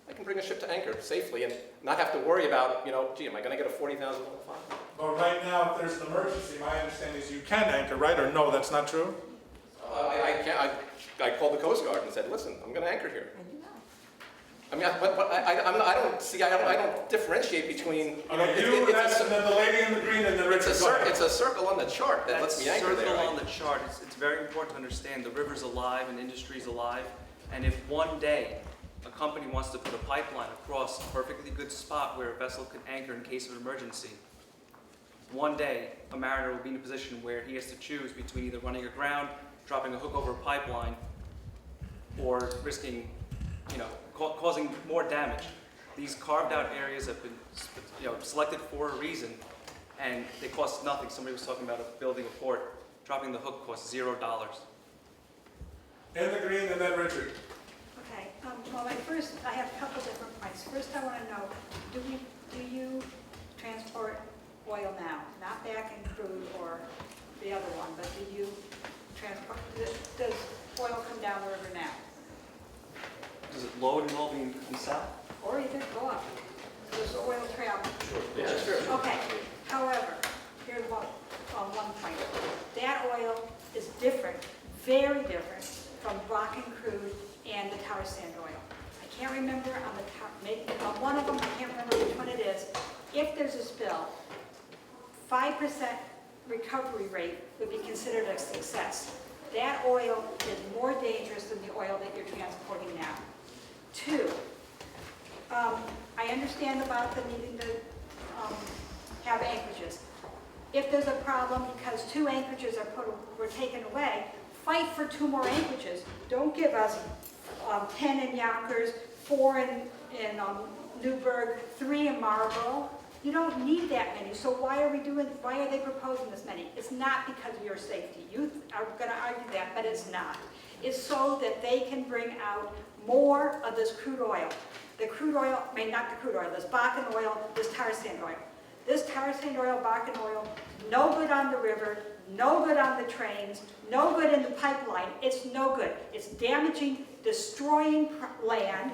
I can bring a ship to anchor safely and not have to worry about, gee, am I going to get a $40,000 fine? But right now, if there's an emergency, my understanding is you can anchor, right? Or no, that's not true? I called the Coast Guard and said, listen, I'm going to anchor here. I mean, I don't differentiate between. The lady in the green and the red. It's a circle on the chart that lets me anchor there. Circle on the chart. It's very important to understand the river's alive and industry's alive. And if one day a company wants to put a pipeline across a perfectly good spot where a vessel can anchor in case of emergency, one day a mariner will be in a position where he has to choose between either running aground, dropping a hook over a pipeline, or risking, causing more damage. These carved out areas have been, selected for a reason, and they cost nothing. Somebody was talking about building a port. Dropping the hook costs $0. In the green, and then Richard. Okay. Well, I have a couple different points. First, I want to know, do you transport oil now? Not back in crude or the other one, but do you transport? Does oil come down the river now? Does it load in Albany and south? Or even go up? Does oil travel? Yeah, sure. Okay. However, here's one point. That oil is different, very different, from rock and crude and the tar sand oil. I can't remember on one of them, I can't remember which one it is. If there's a spill, 5% recovery rate would be considered a success. That oil is more dangerous than the oil that you're transporting now. 2, I understand about the needing to have anchorages. If there's a problem because 2 anchorages were taken away, fight for 2 more anchorages. Don't give us 10 in Yonkers, 4 in Newburgh, 3 in Marlborough. You don't need that many. So why are they proposing this many? It's not because of your safety. You are going to argue that, but it's not. It's so that they can bring out more of this crude oil. The crude oil, not the crude oil, this Bakken oil, this tar sand oil. This tar sand oil, Bakken oil, no good on the river, no good on the trains, no good in the pipeline. It's no good. It's damaging, destroying land.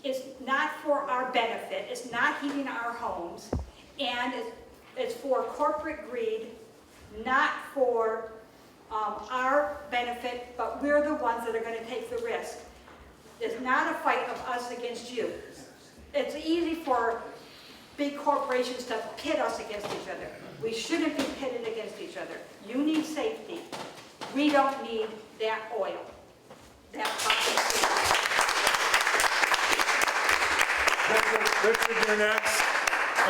It's not for our benefit. It's not heating our homes. And it's for corporate greed, not for our benefit, but we're the ones that are going to take the risk. It's not a fight of us against you. It's easy for big corporations to pit us against each other. We shouldn't be pitted against each other. You need safety. We don't need that oil. That Richard, you're next.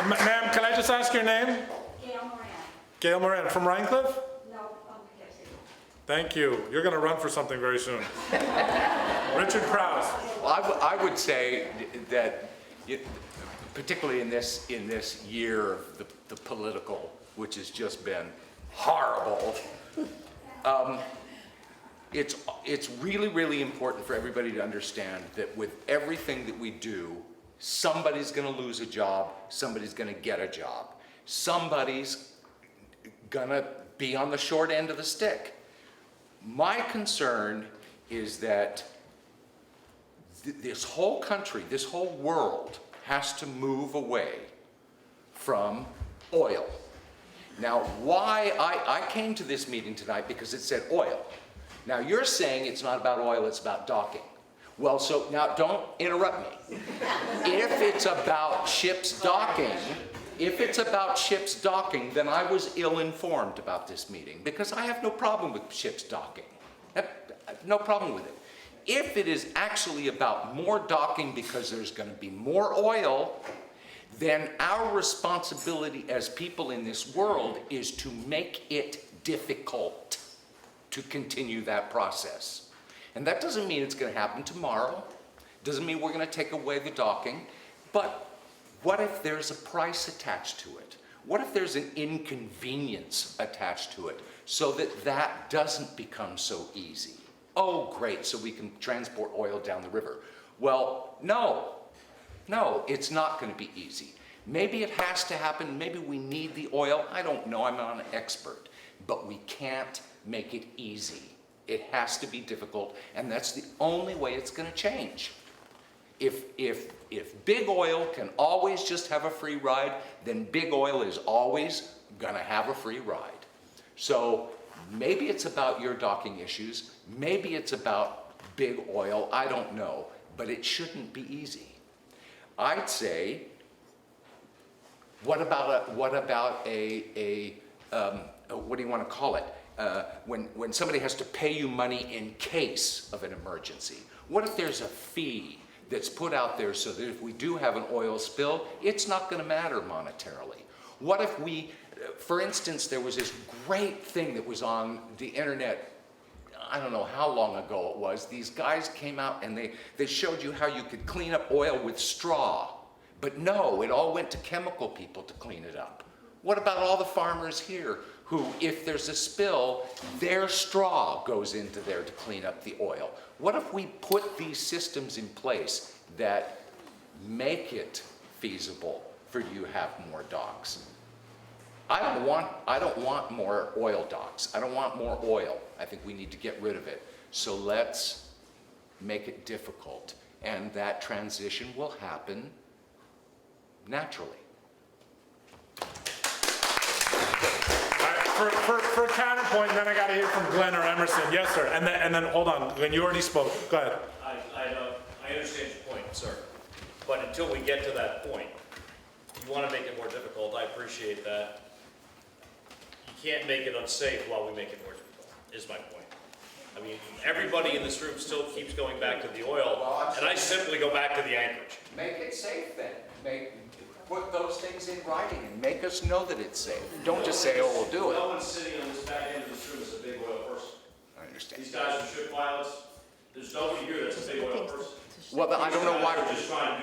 Ma'am, can I just ask your name? Gail Moran. Gail Moran, from Rhinecliff? No, Thank you. You're going to run for something very soon. Richard Krause. I would say that, particularly in this year of the political, which has just been horrible, it's really, really important for everybody to understand that with everything that we do, somebody's going to lose a job, somebody's going to get a job, somebody's going to be on the short end of the stick. My concern is that this whole country, this whole world has to move away from oil. Now, why I came to this meeting tonight because it said oil. Now, you're saying it's not about oil, it's about docking. Well, so now don't interrupt me. If it's about ships docking, then I was ill-informed about this meeting because I have no problem with ships docking. No problem with it. If it is actually about more docking because there's going to be more oil, then our responsibility as people in this world is to make it difficult to continue that process. And that doesn't mean it's going to happen tomorrow. Doesn't mean we're going to take away the docking. But what if there's a price attached to it? What if there's an inconvenience attached to it so that that doesn't become so easy? Oh, great, so we can transport oil down the river. Well, no, it's not going to be easy. Maybe it has to happen. Maybe we need the oil. I don't know. I'm not an expert. But we can't make it easy. It has to be difficult, and that's the only way it's going to change. If big oil can always just have a free ride, then big oil is always going to have a free ride. So maybe it's about your docking issues. Maybe it's about big oil. I don't know. But it shouldn't be easy. I'd say, what about a what do you want to call it? When somebody has to pay you money in case of an emergency. What if there's a fee that's put out there so that if we do have an oil spill, it's not going to matter monetarily? What if we, for instance, there was this great thing that was on the internet, I don't know how long ago it was. These guys came out and they showed you how you could clean up oil with straw. But no, it all went to chemical people to clean it up. What about all the farmers here who, if there's a spill, their straw goes into there to clean up the oil? What if we put these systems in place that make it feasible for you to have more docks? I don't want more oil docks. I don't want more oil. I think we need to get rid of it. So let's make it difficult. And that transition will happen naturally. For counterpoint, then I got to hear from Glenn or Emerson. Yes, sir. And then hold on. Glenn, you already spoke. Go ahead. I understand your point, sir. But until we get to that point, you want to make it more difficult. I appreciate that. You can't make it unsafe while we make it more difficult, is my point. I mean, everybody in this room still keeps going back to the oil, and I simply go back to the anchorage. Make it safe then. Put those things in writing and make us know that it's safe. Don't just say, oh, we'll do it. No one sitting on this back end of this room is a big oil person. I understand. These guys are ship pilots. There's nobody here that's a big oil person. Well, I don't know why.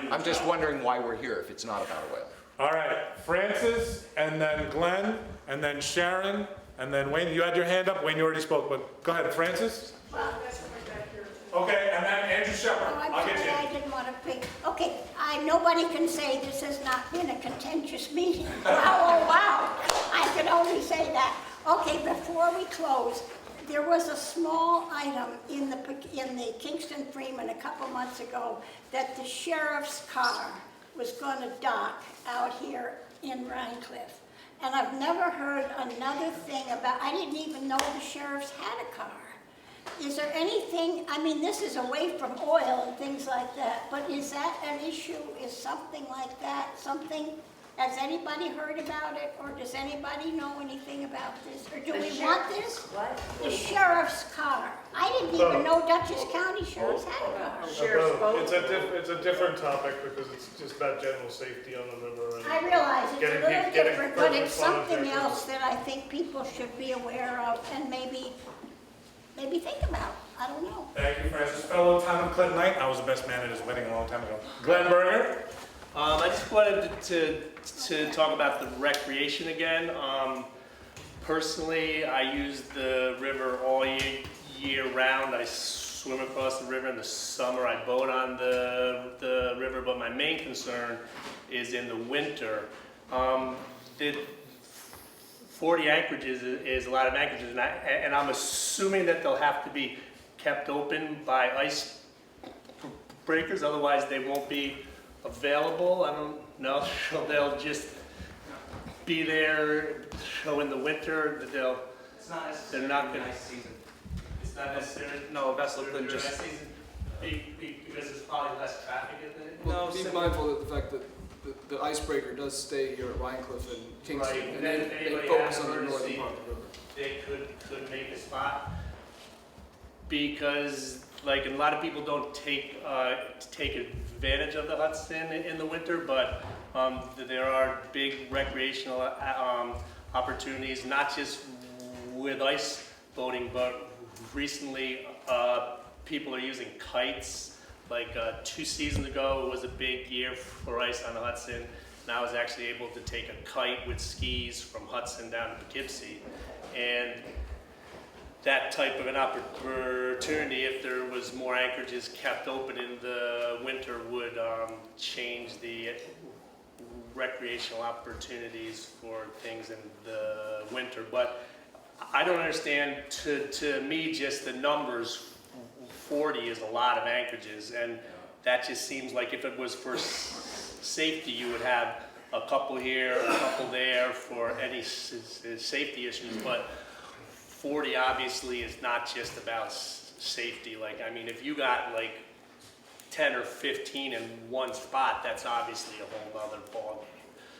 I'm just wondering why we're here if it's not about oil. All right. Francis, and then Glenn, and then Sharon, and then Wayne. You had your hand up. Wayne, you already spoke, but go ahead, Francis. Okay, and then Andrew Shepard. I'll get you. I didn't want to pick. Okay, nobody can say this has not been a contentious meeting. Wow, oh, wow. I can only say that. Okay, before we close, there was a small item in the Kingston Freeman a couple months ago that the sheriff's car was going to dock out here in Rhinecliff. And I've never heard another thing about, I didn't even know the sheriffs had a car. Is there anything, I mean, this is away from oil and things like that, but is that an issue? Is something like that something, has anybody heard about it, or does anybody know anything about this? Or do we want this? What? The sheriff's car. I didn't even know Dutchess County sheriffs had a car. Sheriff's boat? It's a different topic because it's just about general safety on the river. I realize it's a Getting little people- getting different, but first it's something responders there. else that I think people should be aware of and maybe think about. I don't know. Thank you, Francis. Fellow town of Clintonite. I was the best man at his wedding a long time ago. Glenn Berger. I just wanted to talk about the recreation again. Personally, I use the river all year round. I swim across the river in the summer. I boat on the river, but my main concern is in the winter. The 40 anchorages is a lot of anchorages, and I'm assuming that they'll have to be kept open by ice breakers, otherwise they won't be available. I don't know, so they'll just be there. So in the winter, that It's not necessarily they're not the gonna. ice season. It's not necessarily. No, a vessel couldn't just. Because there's probably less traffic in it. Well, be mindful of the fact that the icebreaker does stay here at Rhinecliff and Kingston, Right, and then they if anybody focus has on the northern emergency, part of the river. they could make a spot. Because, like, a lot of people don't take advantage of the Hudson in the winter, but there are big recreational opportunities, not just with ice boating, but recently people are using kites. Like 2 seasons ago, it was a big year for ice on the Hudson, and I was actually able to take a kite with skis from Hudson down to Poughkeepsie. And that type of an opportunity, if there was more anchorages kept open in the winter, would change the recreational opportunities for things in the winter. But I don't understand, to me, just the numbers. 40 is a lot of anchorages, and that just seems like if it was for safety, you would have a couple here, a couple there for any safety issues, but 40 obviously is not just about safety. Like, I mean, if you got like 10 or 15 in one spot, that's obviously a whole other ballgame.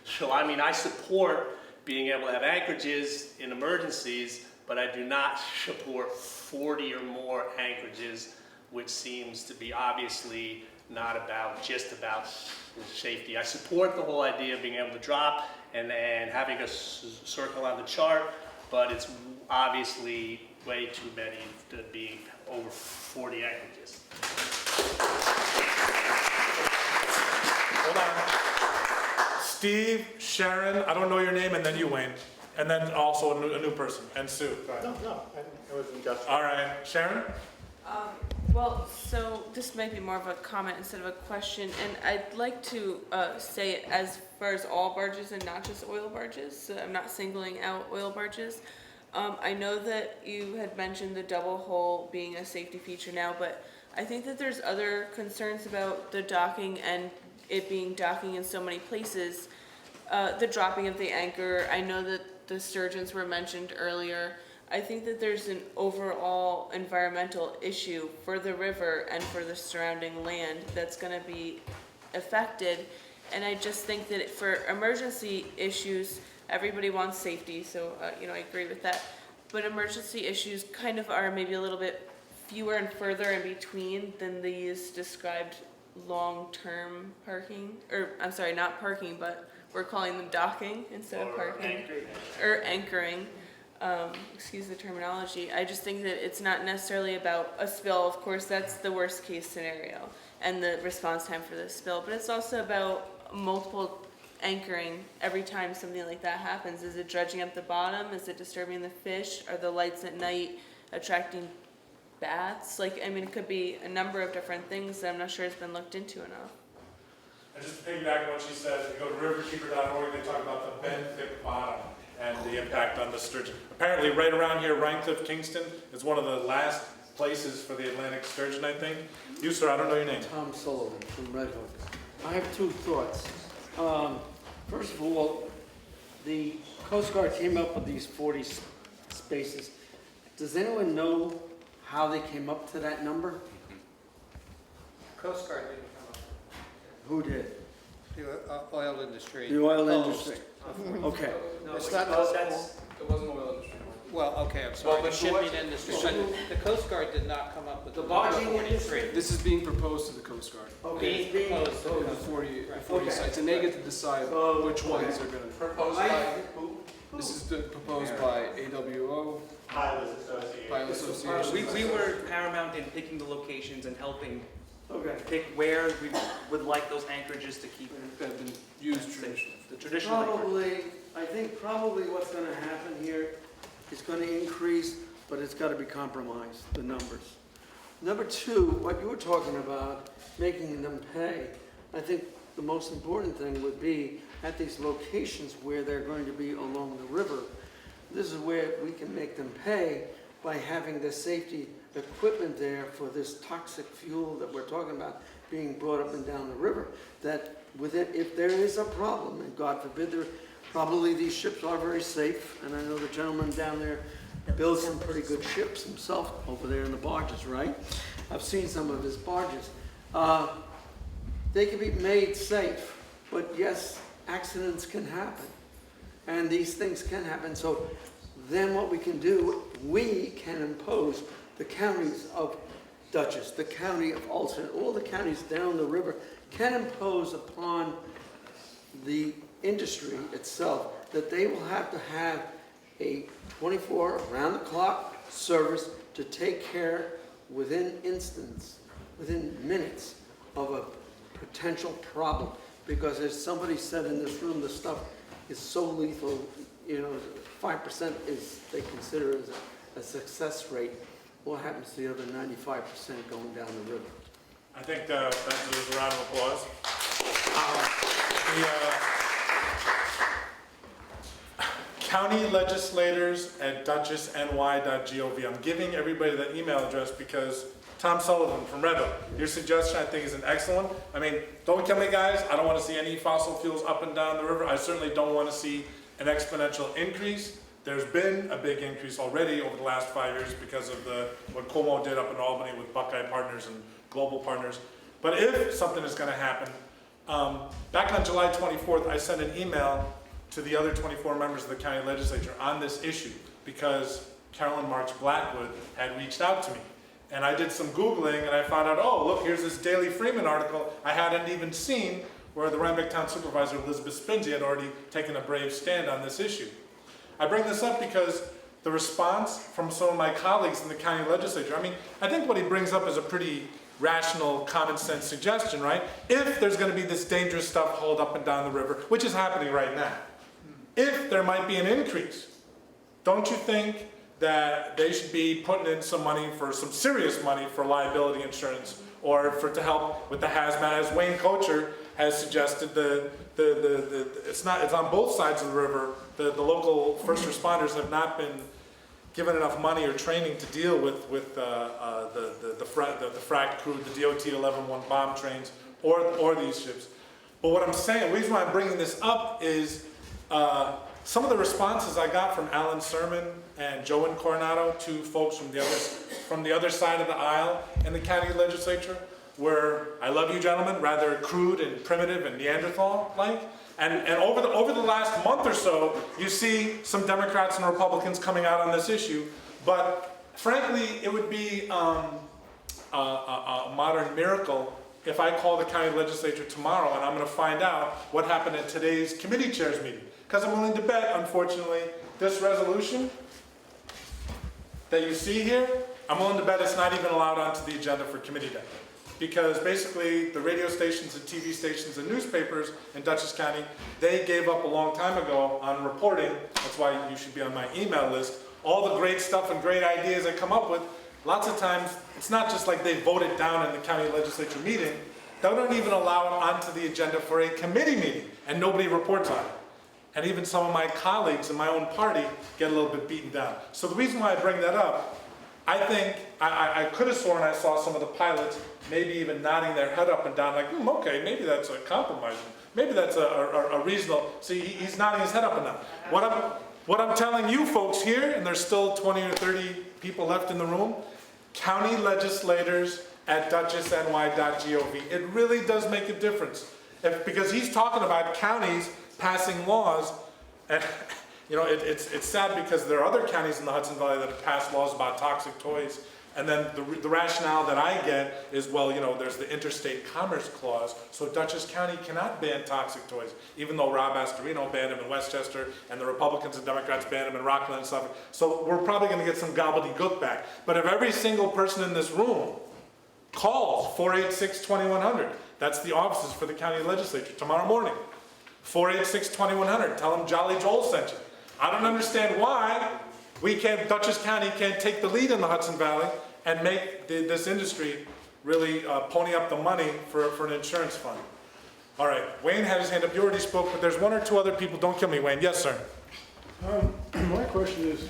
So, I mean, I support being able to have anchorages in emergencies, but I do not support 40 or more anchorages, which seems to be obviously not just about safety. I support the whole idea of being able to drop and having a circle on the chart, but it's obviously way too many to be over 40 anchorages. Hold on. Steve, Sharon, I don't know your name, and then you, Wayne. And then also a new person, and Sue. Go ahead. No, I wasn't just. All right, Sharon? Well, so this might be more of a comment instead of a question, and I'd like to say it as far as all barges and not just oil barges, so I'm not singling out oil barges. I know that you had mentioned the double hull being a safety feature now, but I think that there's other concerns about the docking and it being docking in so many places. The dropping of the anchor, I know that the sturgeons were mentioned earlier. I think that there's an overall environmental issue for the river and for the surrounding land that's going to be affected. And I just think that for emergency issues, everybody wants safety, so I agree with that. But emergency issues kind of are maybe a little bit fewer and further in between than these described long-term parking, or I'm sorry, not parking, but we're calling them docking instead of parking. Or anchoring. Excuse the terminology. I just think that it's not necessarily about a spill. Of course, that's the worst case scenario and the response time for the spill, but it's also about multiple anchoring every time something like that happens. Is it dredging up the bottom? Is it disturbing the fish? Are the lights at night attracting bats? Like, I mean, it could be a number of different things that I'm not sure has been looked into enough. And just to piggyback on what she said, if you go to riverkeeper.org, they talk about the bend thick bottom and the impact on the sturgeon. Apparently, right around here, Rhinecliff, Kingston, is one of the last places for the Atlantic sturgeon, I think. You, sir, I don't know your name. Tom Sullivan from Red Hook. I have two thoughts. First of all, the Coast Guard came up with these 40 spaces. Does anyone know how they came up to that number? Coast Guard didn't come up. Who did? The oil industry. The oil Closed. industry. Okay. It's not, It wasn't oil industry. well, okay, I'm sorry, the but shipping industry, but the Coast Guard did not come up with The the barging number industry? 43. This is being proposed to the Coast Guard. Okay. Being proposed to The 40 Okay. sites, and they get to decide which ones are gonna. Proposed by who? This is proposed by AWO, Pilot Association. Pilot Association. We were paramount in picking the locations and helping Okay. pick where we would like those anchorages to keep. That have been used traditionally. The traditional anchorage. I think probably what's gonna happen here is gonna increase, but it's gotta be compromised, the numbers. Number two, what you were talking about, making them pay, I think the most important thing would be at these locations where they're going to be along the river. This is where we can make them pay by having the safety equipment there for this toxic fuel that we're talking about being brought up and down the river. That with it, if there is a problem, and God forbid, probably these ships are very safe, and I know the gentleman down there builds some pretty good ships himself over there in the barges, right? I've seen some of his barges. They can be made safe, but yes, accidents can happen, and these things can happen. So then what we can do, we can impose, the counties of Dutchess, the county of Ulster, all the counties down the river can impose upon the industry itself that they will have to have a 24 around-the-clock service to take care within minutes of a potential problem. Because as somebody said in this room, the stuff is so lethal, 5% is, they consider as a success rate. What happens to the other 95% going down the river? I think that deserves a round of applause. County legislators at dutchessny.gov. I'm giving everybody that email address because Tom Sullivan from Red Oak, your suggestion I think is an excellent. I mean, don't kill me guys, I don't want to see any fossil fuels up and down the river. I certainly don't want to see an exponential increase. There's been a big increase already over the last 5 years because of what Como did up in Albany with Buckeye Partners and Global Partners. But if something is going to happen, back on July 24th, I sent an email to the other 24 members of the county legislature on this issue because Carolyn March Blackwood had reached out to me. And I did some Googling and I found out, oh, look, here's this Daily Freeman article I hadn't even seen where the Rhinebeck Town Supervisor, Elizabeth Spinzy, had already taken a brave stand on this issue. I bring this up because the response from some of my colleagues in the county legislature, I mean, I think what he brings up is a pretty rational, common sense suggestion, right? If there's going to be this dangerous stuff hauled up and down the river, which is happening right now, if there might be an increase, don't you think that they should be putting in some money, for some serious money for liability insurance or to help with the hazmat? As Wayne Kocher has suggested, it's on both sides of the river. The local first responders have not been given enough money or training to deal with the frac crew, the DOT 11-1 bomb trains, or these ships. But what I'm saying, the reason why I'm bringing this up is some of the responses I got from Alan Sermon and Joe Coronado, two folks from the other side of the aisle in the county legislature, were, I love you gentlemen, rather crude and primitive and Neanderthal-like. And over the last month or so, you see some Democrats and Republicans coming out on this issue. But frankly, it would be a modern miracle if I call the county legislature tomorrow and I'm going to find out what happened at today's committee chairs meeting. Because I'm willing to bet, unfortunately, this resolution that you see here, I'm willing to bet it's not even allowed onto the agenda for committee day. Because basically the radio stations and TV stations and newspapers in Dutchess County, they gave up a long time ago on reporting. That's why you should be on my email list. All the great stuff and great ideas I come up with, lots of times it's not just like they vote it down in the county legislature meeting. They don't even allow it onto the agenda for a committee meeting, and nobody reports on it. And even some of my colleagues in my own party get a little bit beaten down. So the reason why I bring that up, I think, I could have sworn I saw some of the pilots maybe even nodding their head up and down like, okay, maybe that's a compromise. Maybe that's a reasonable, see, he's nodding his head up and down. What I'm telling you folks here, and there's still 20 or 30 people left in the room, county legislators at duchessny.gov. It really does make a difference. Because he's talking about counties passing laws, and it's sad because there are other counties in the Hudson Valley that have passed laws about toxic toys. And then the rationale that I get is, well, there's the interstate commerce clause, so Dutchess County cannot ban toxic toys, even though Rob Astorino banned them in Westchester, and the Republicans and Democrats banned them in Rockland and Suffolk. So we're probably gonna get some gobbledygook back. But if every single person in this room calls 486-2100, that's the offices for the county legislature tomorrow morning, 486-2100, tell them Jolly Joel sent you. I don't understand why Dutchess County can't take the lead in the Hudson Valley and make this industry really pony up the money for an insurance fund. All right, Wayne had his hand up. You already spoke, but there's one or two other people. Don't kill me, Wayne. Yes, sir. My question is,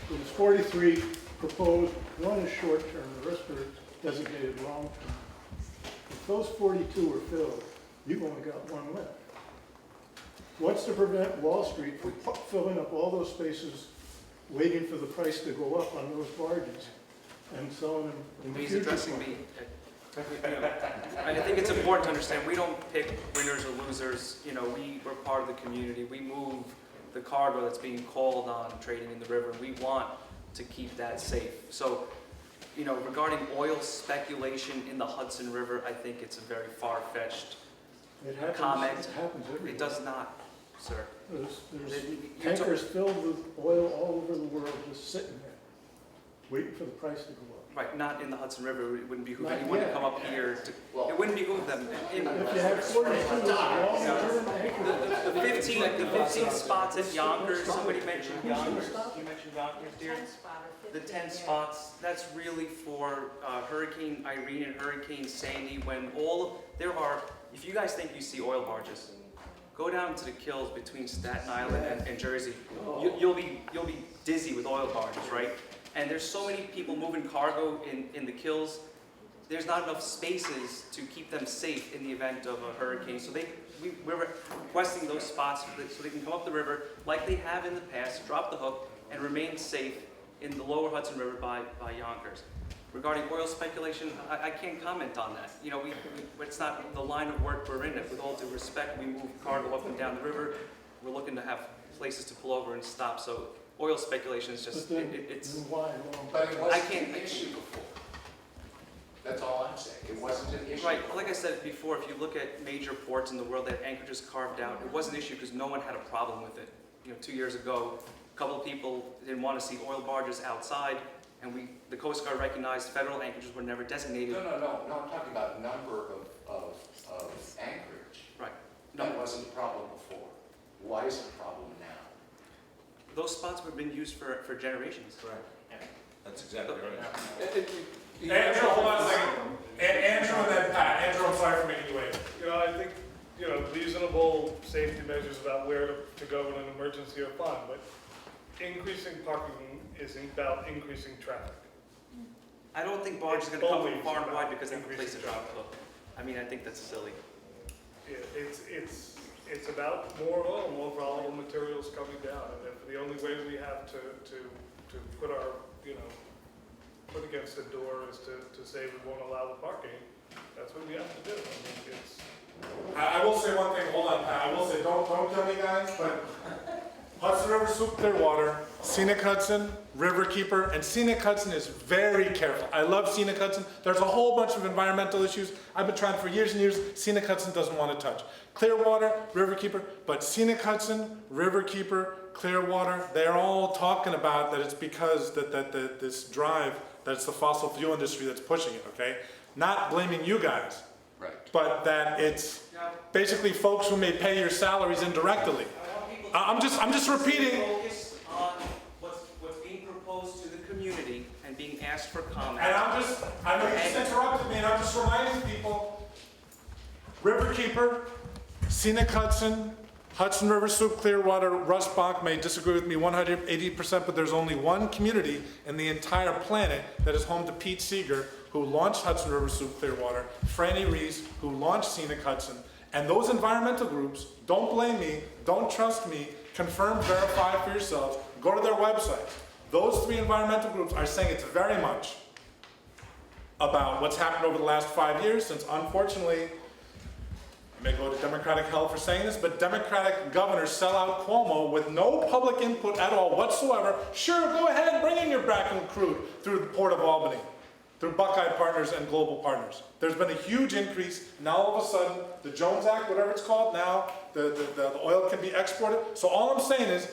there's 43 proposed, one is short-term, the rest are designated long-term. If those 42 are filled, you've only got one left. What's to prevent Wall Street from filling up all those spaces, waiting for the price to go up on those barges and selling them in the He's future? addressing me. I think it's important to understand, we don't pick winners or losers. We're part of the community. We move the cargo that's being called on trading in the river. We want to keep that safe. So, regarding oil speculation in the Hudson River, I think it's a very far-fetched comment. It happens everywhere. It does not, sir. There's tankers filled with oil all over the world just sitting there, waiting for the price to go up. Right, not in the Hudson River. It wouldn't behoove Not anyone to yet. come up here to, it wouldn't behoove them. If you have 42 long-term anchors. The 15 spots at Yonkers, somebody mentioned Yonkers. You mentioned Yonkers, dear? The 10 spots, that's really for Hurricane Irene and Hurricane Sandy, when if you guys think you see oil barges, go down to the quays between Staten Island and Jersey. You'll be dizzy with oil barges, right? And there's so many people moving cargo in the quays. There's not enough spaces to keep them safe in the event of a hurricane. So we're requesting those spots so they can come up the river like they have in the past, drop the hook, and remain safe in the lower Hudson River by Yonkers. Regarding oil speculation, I can't comment on that. It's not the line of work we're in. With all due respect, we move cargo up and down the river. We're looking to have places to pull over and stop. So oil speculation is just, it's... But it wasn't an issue before. That's all I'm saying. It wasn't an issue. Right, like I said before, if you look at major ports in the world that anchorages carved out, it was an issue because no one had a problem with it. 2 years ago, a couple of people didn't want to see oil barges outside, and the Coast Guard recognized federal anchorages were never designated. No, I'm talking about number of anchorage. Right. That wasn't a problem before. Why is it a problem now? Those spots have been used for generations. Right. That's exactly right. Andrew, hold on a second. Andrew and then Pat. Andrew, I'm sorry for making you wait. I think, reasonable safety measures about where to go in an emergency are fine, but increasing parking isn't about increasing traffic. I don't think barge is going to come from far and wide because they have a place to drop the hook. I think that's silly. Yeah, it's about more oil, more volatile materials coming down, and if the only way we have to put our, put against the door is to say we won't allow the parking, that's what we have to do. I will say one thing. Hold on, Pat. I will say, don't kill me, guys, but Hudson River Swoop Clearwater, Scenic Hudson, Riverkeeper, and Scenic Hudson is very careful. I love Scenic Hudson. There's a whole bunch of environmental issues I've been trying for years and years. Scenic Hudson doesn't want to touch. Clearwater, Riverkeeper, but Scenic Hudson, Riverkeeper, Clearwater, they're all talking about that it's because that this drive, that it's the fossil fuel industry that's pushing it, okay? Not blaming you guys. Right. But that it's basically folks who may pay your salaries indirectly. I'm just repeating. Focus on what's being proposed to the community and being asked for comment. And I know you just interrupted me, and I'm just reminding people, Riverkeeper, Scenic Hudson, Hudson River Swoop Clearwater, Russ Bach may disagree with me 180%, but there's only one community in the entire planet that is home to Pete Seeger, who launched Hudson River Swoop Clearwater, Franny Reese, who launched Scenic Hudson, and those environmental groups, don't blame me, don't trust me, confirm, verify for yourselves, go to their websites. Those three environmental groups are saying it's very much about what's happened over the last 5 years, since unfortunately, I may go to Democratic hell for saying this, but Democratic governors sell out Cuomo with no public input at all whatsoever. Sure, go ahead, bring in your Bracken crude through the Port of Albany, through Buckeye Partners and Global Partners. There's been a huge increase. Now all of a sudden, the Jones Act, whatever it's called, now the oil can be exported. So all I'm saying is,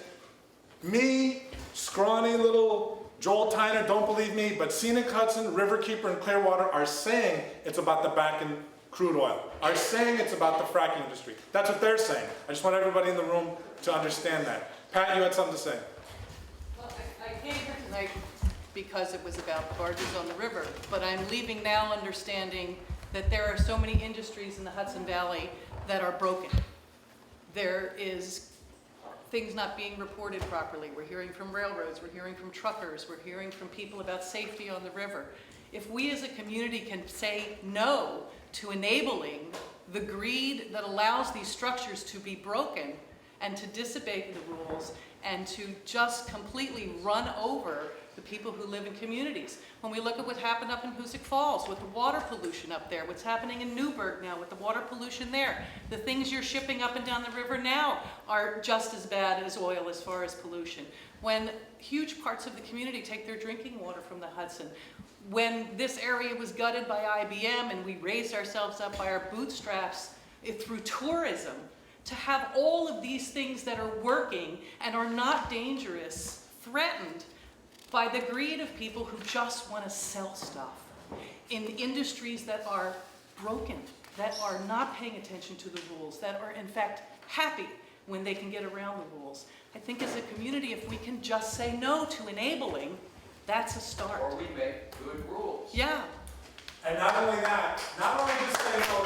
me, scrawny little Joel Tyner, don't believe me, but Scenic Hudson, Riverkeeper, and Clearwater are saying it's about the Bakken crude oil, are saying it's about the fracking industry. That's what they're saying. I just want everybody in the room to understand that. Pat, you had something to say. Well, I came here tonight because it was about barges on the river, but I'm leaving now understanding that there are so many industries in the Hudson Valley that are broken. There is things not being reported properly. We're hearing from railroads, we're hearing from truckers, we're hearing from people about safety on the river. If we as a community can say no to enabling the greed that allows these structures to be broken and to dissipate the rules and to just completely run over the people who live in communities. When we look at what happened up in Hoosick Falls with the water pollution up there, what's happening in Newburgh now with the water pollution there, the things you're shipping up and down the river now are just as bad as oil as far as pollution. When huge parts of the community take their drinking water from the Hudson, when this area was gutted by IBM and we raised ourselves up by our bootstraps through tourism, to have all of these things that are working and are not dangerous threatened by the greed of people who just want to sell stuff in industries that are broken, that are not paying attention to the rules, that are in fact happy when they can get around the rules. I think as a community, if we can just say no to enabling, that's a start. Or we make good rules. Yeah. And not only that, not only just saying no,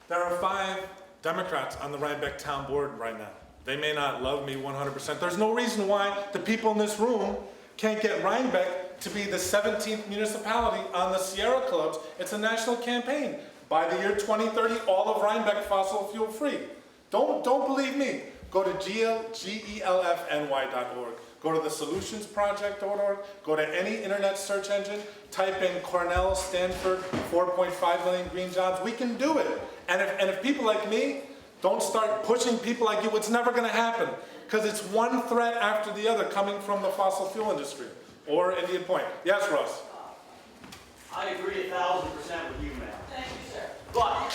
there are 5 Democrats on the Rhinebeck Town Board right now. They may not love me 100%. There's no reason why the people in this room can't get Rhinebeck to be the 17th municipality on the Sierra Clubs. It's a national campaign. By the year 2030, all of Rhinebeck fossil fuel free. Don't believe me. Go to gelfny.org. Go to the solutionsproject.org. Go to any internet search engine. Type in Cornell, Stanford, 4.5 million green jobs. We can do it. And if people like me don't start pushing people like you, it's never going to happen. Because it's one threat after the other coming from the fossil fuel industry or Indian Point. Yes, Russ? I agree 1,000% with you, ma'am. Thank you, sir. But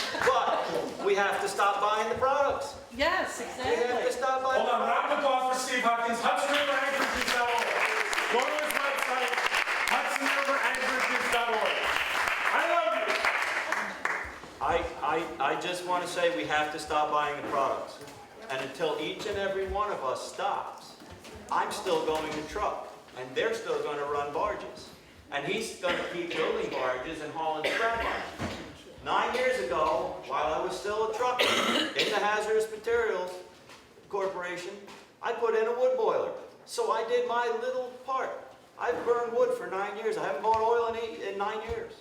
we have to stop buying the products. Yes, exactly. We have to stop buying. Hold on, round of applause for Steve Hawkins. HudsonRiverAnchorages.org. Go to his website, HudsonRiverAnchorages.org. I love you. I just want to say we have to stop buying the products. And until each and every one of us stops, I'm still going to truck, and they're still going to run barges. And he's going to keep building barges and hauling scrap iron. 9 years ago, while I was still a trucker in the Hazardous Materials Corporation, I put in a wood boiler. So I did my little part. I've burned wood for 9 years. I haven't bought oil in 9 years.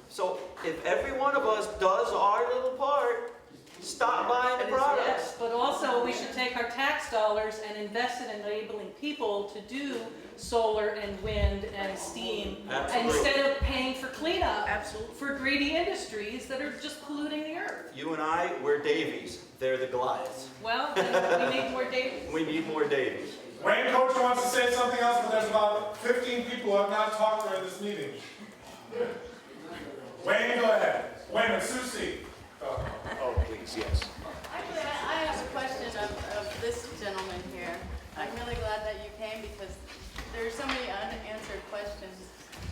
So if every one of us does our little part, stop buying the products. Yes, but also we should take our tax dollars and invest it in enabling people to do solar and wind and steam. Absolutely. Instead of paying for cleanup for greedy industries that are just polluting the earth. You and I, we're Davies. They're the Goliaths. Well, then we need more Davies. We need more Davies. Wayne Coach wants to say something else, but there's about 15 people who have not talked during this meeting. Wayne, go ahead. Wayne, Susie. Oh, please, yes. Actually, I have a question of this gentleman here. I'm really glad that you came because there's so many unanswered questions.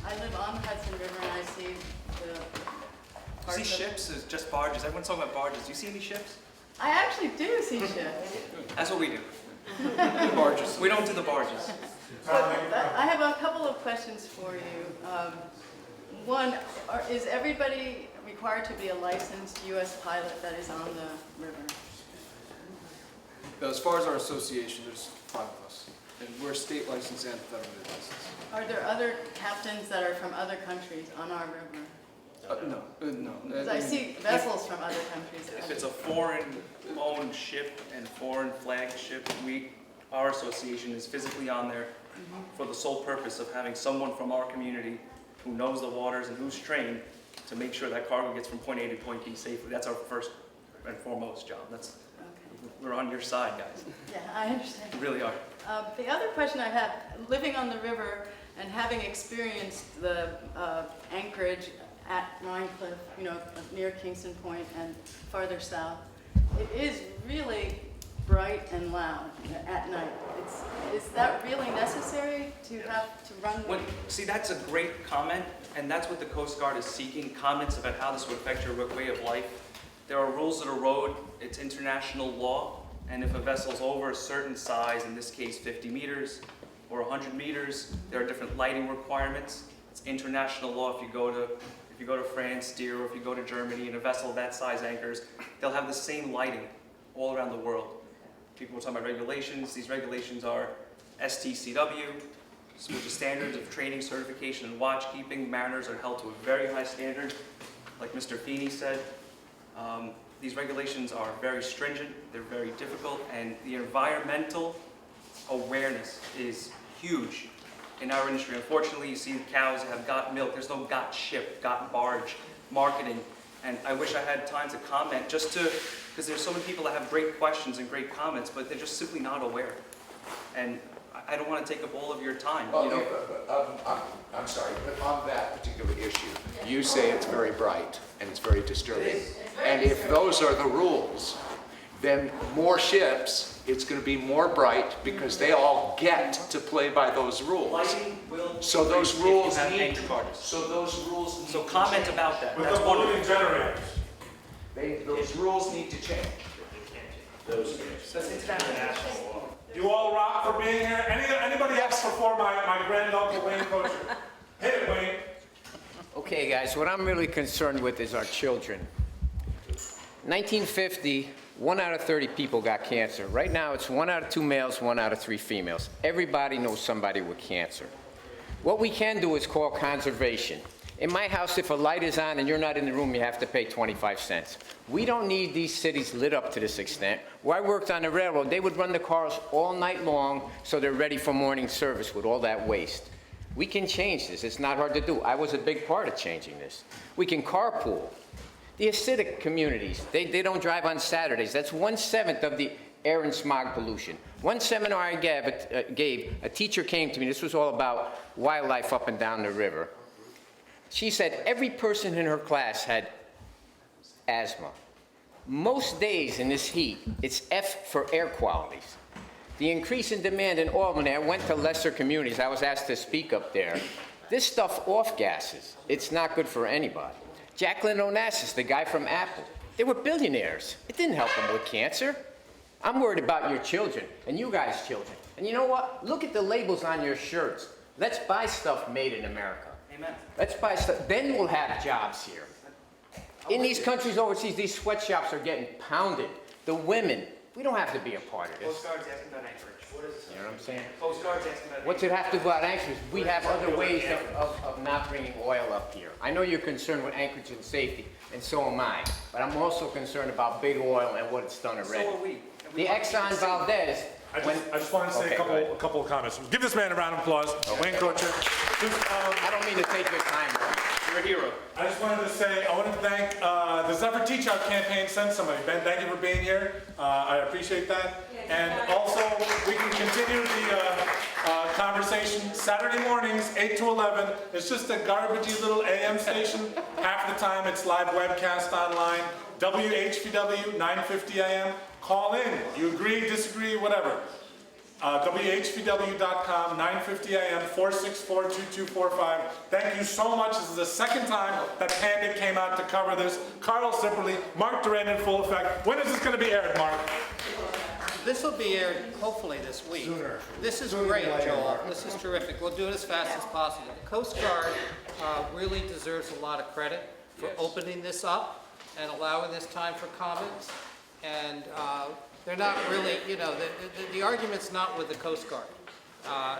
I live on the Hudson River and I see the You see ships as just barges. Everyone's talking about barges. Do you see any ships? I actually do see ships. That's what we do. The barges. We don't do the barges. I have a couple of questions for you. One, is everybody required to be a licensed U.S. pilot that is on the river? As far as our association, there's 5 of us, and we're state licensed and federally licensed. Are there other captains that are from other countries on our river? No. Because I see vessels from other countries. If it's a foreign-owned ship and foreign flag ship, we our association is physically on there for the sole purpose of having someone from our community who knows the waters and who's trained to make sure that cargo gets from point A to point B safely. That's our first and foremost job. We're on your side, guys. Yeah, I understand. We really are. The other question I had, living on the river and having experienced the anchorage at Rhinecliff, you know, near Kingston Point and farther south, it is really bright and loud at night. Is that really necessary to have to run? See, that's a great comment, and that's what the Coast Guard is seeking, comments about how this would affect your way of life. There are rules of the road, it's international law, and if a vessel's over a certain size, in this case 50 meters or 100 meters, there are different lighting requirements. It's international law. If you go to France, or if you go to Germany, and a vessel that size anchors, they'll have the same lighting all around the world. People were talking about regulations. These regulations are STCW, which is Standards of Training, Certification, and Watchkeeping. Mariners are held to a very high standard, like Mr. Feeney said. These regulations are very stringent, they're very difficult, and the environmental awareness is huge in our industry. Unfortunately, you see cows have got milk. There's no got ship, got barge marketing. And I wish I had time to comment because there's so many people that have great questions and great comments, but they're just simply not aware. And I don't want to take up all of your time. Well, I'm sorry, but on that particular issue, you say it's very bright and it's very disturbing. And if those are the rules, then more ships, it's going to be more bright because they all get to play by those rules. Lighting will So those rules have need anchor barges. So comment about that. With That's the wonderful. moving generators. Those rules need to change. You all rock for being here. Anybody else before my granduncle Wayne Kocher? Hit it, Wayne. Okay, guys, what I'm really concerned with is our children. 1950, 1 out of 30 people got cancer. Right now, it's 1 out of 2 males, 1 out of 3 females. Everybody knows somebody with cancer. What we can do is call conservation. In my house, if a light is on and you're not in the room, you have to pay 25 cents. We don't need these cities lit up to this extent. Where I worked on the railroad, they would run the cars all night long so they're ready for morning service with all that waste. We can change this. It's not hard to do. I was a big part of changing this. We can carpool. The acidic communities, they don't drive on Saturdays. That's 1/7 of the air and smog pollution. One seminar I gave, a teacher came to me. This was all about wildlife up and down the river. She said every person in her class had asthma. Most days in this heat, it's F for air qualities. The increase in demand in Albany, I went to lesser communities. I was asked to speak up there. This stuff off gases. It's not good for anybody. Jacqueline Onassis, the guy from Apple, they were billionaires. It didn't help them with cancer. I'm worried about your children and you guys' children. And you know what? Look at the labels on your shirts. Let's buy stuff made in America. Amen. Let's buy stuff. Then we'll have jobs here. In these countries overseas, these sweatshops are getting pounded. The women, we don't have to be a part of this. Coast Guard's asking about anchorage. What is this? You know what I'm saying? Coast Guard's asking about What's it have to do about anchorage? We have other ways of not bringing oil up here. I know you're concerned with anchorage and safety, and so am I. But I'm also concerned about big oil and what it's done already. So are we. The Exxon Valdez. I just want to say a couple of comments. Give this man a round of applause. Wayne Kocher. I don't mean to take your time. You're a hero. I just wanted to say, I want to thank the Zephyr Teach Out campaign sent somebody. Ben, thank you for being here. I appreciate that. And also, we can continue the conversation Saturday mornings, 8 to 11. It's just a garbagey little AM station. Half the time it's live webcast online. WHVW, 950 AM. Call in. You agree, disagree, whatever. WHVW.com, 950 AM, 464-2245. Thank you so much. This is the second time that Panda came out to cover this. Carl Zipperly, Mark Duran in full effect. When is this going to be aired, Mark? This will be aired hopefully this week. Sooner. This is great, Joel. This is terrific. We'll do it as fast as possible. The Coast Guard really deserves a lot of credit for opening this up and allowing this time for comments. And they're not really, you know, the argument's not with the Coast Guard.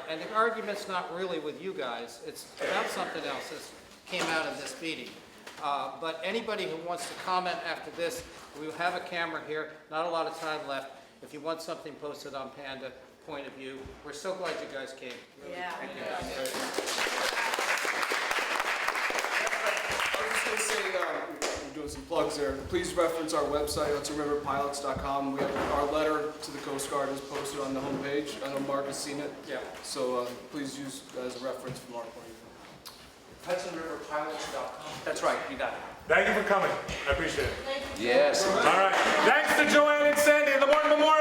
And the argument's not really with you guys. It's about something else that came out of this meeting. But anybody who wants to comment after this, we have a camera here, not a lot of time left. If you want something posted on Panda, point of view. We're so glad you guys came. Yeah. Thank you. I was just gonna say, we're doing some plugs there. Please reference our website, HudsonRiverPilots.com. We have our letter to the Coast Guard is posted on the homepage. I know Mark has seen it. Yeah. So please use that as a reference from our point of view. HudsonRiverPilots.com. That's right, you got it. Thank you for coming. I appreciate it. Yes. All right. Thanks to Joanne and Sandy and the Morton Memorial.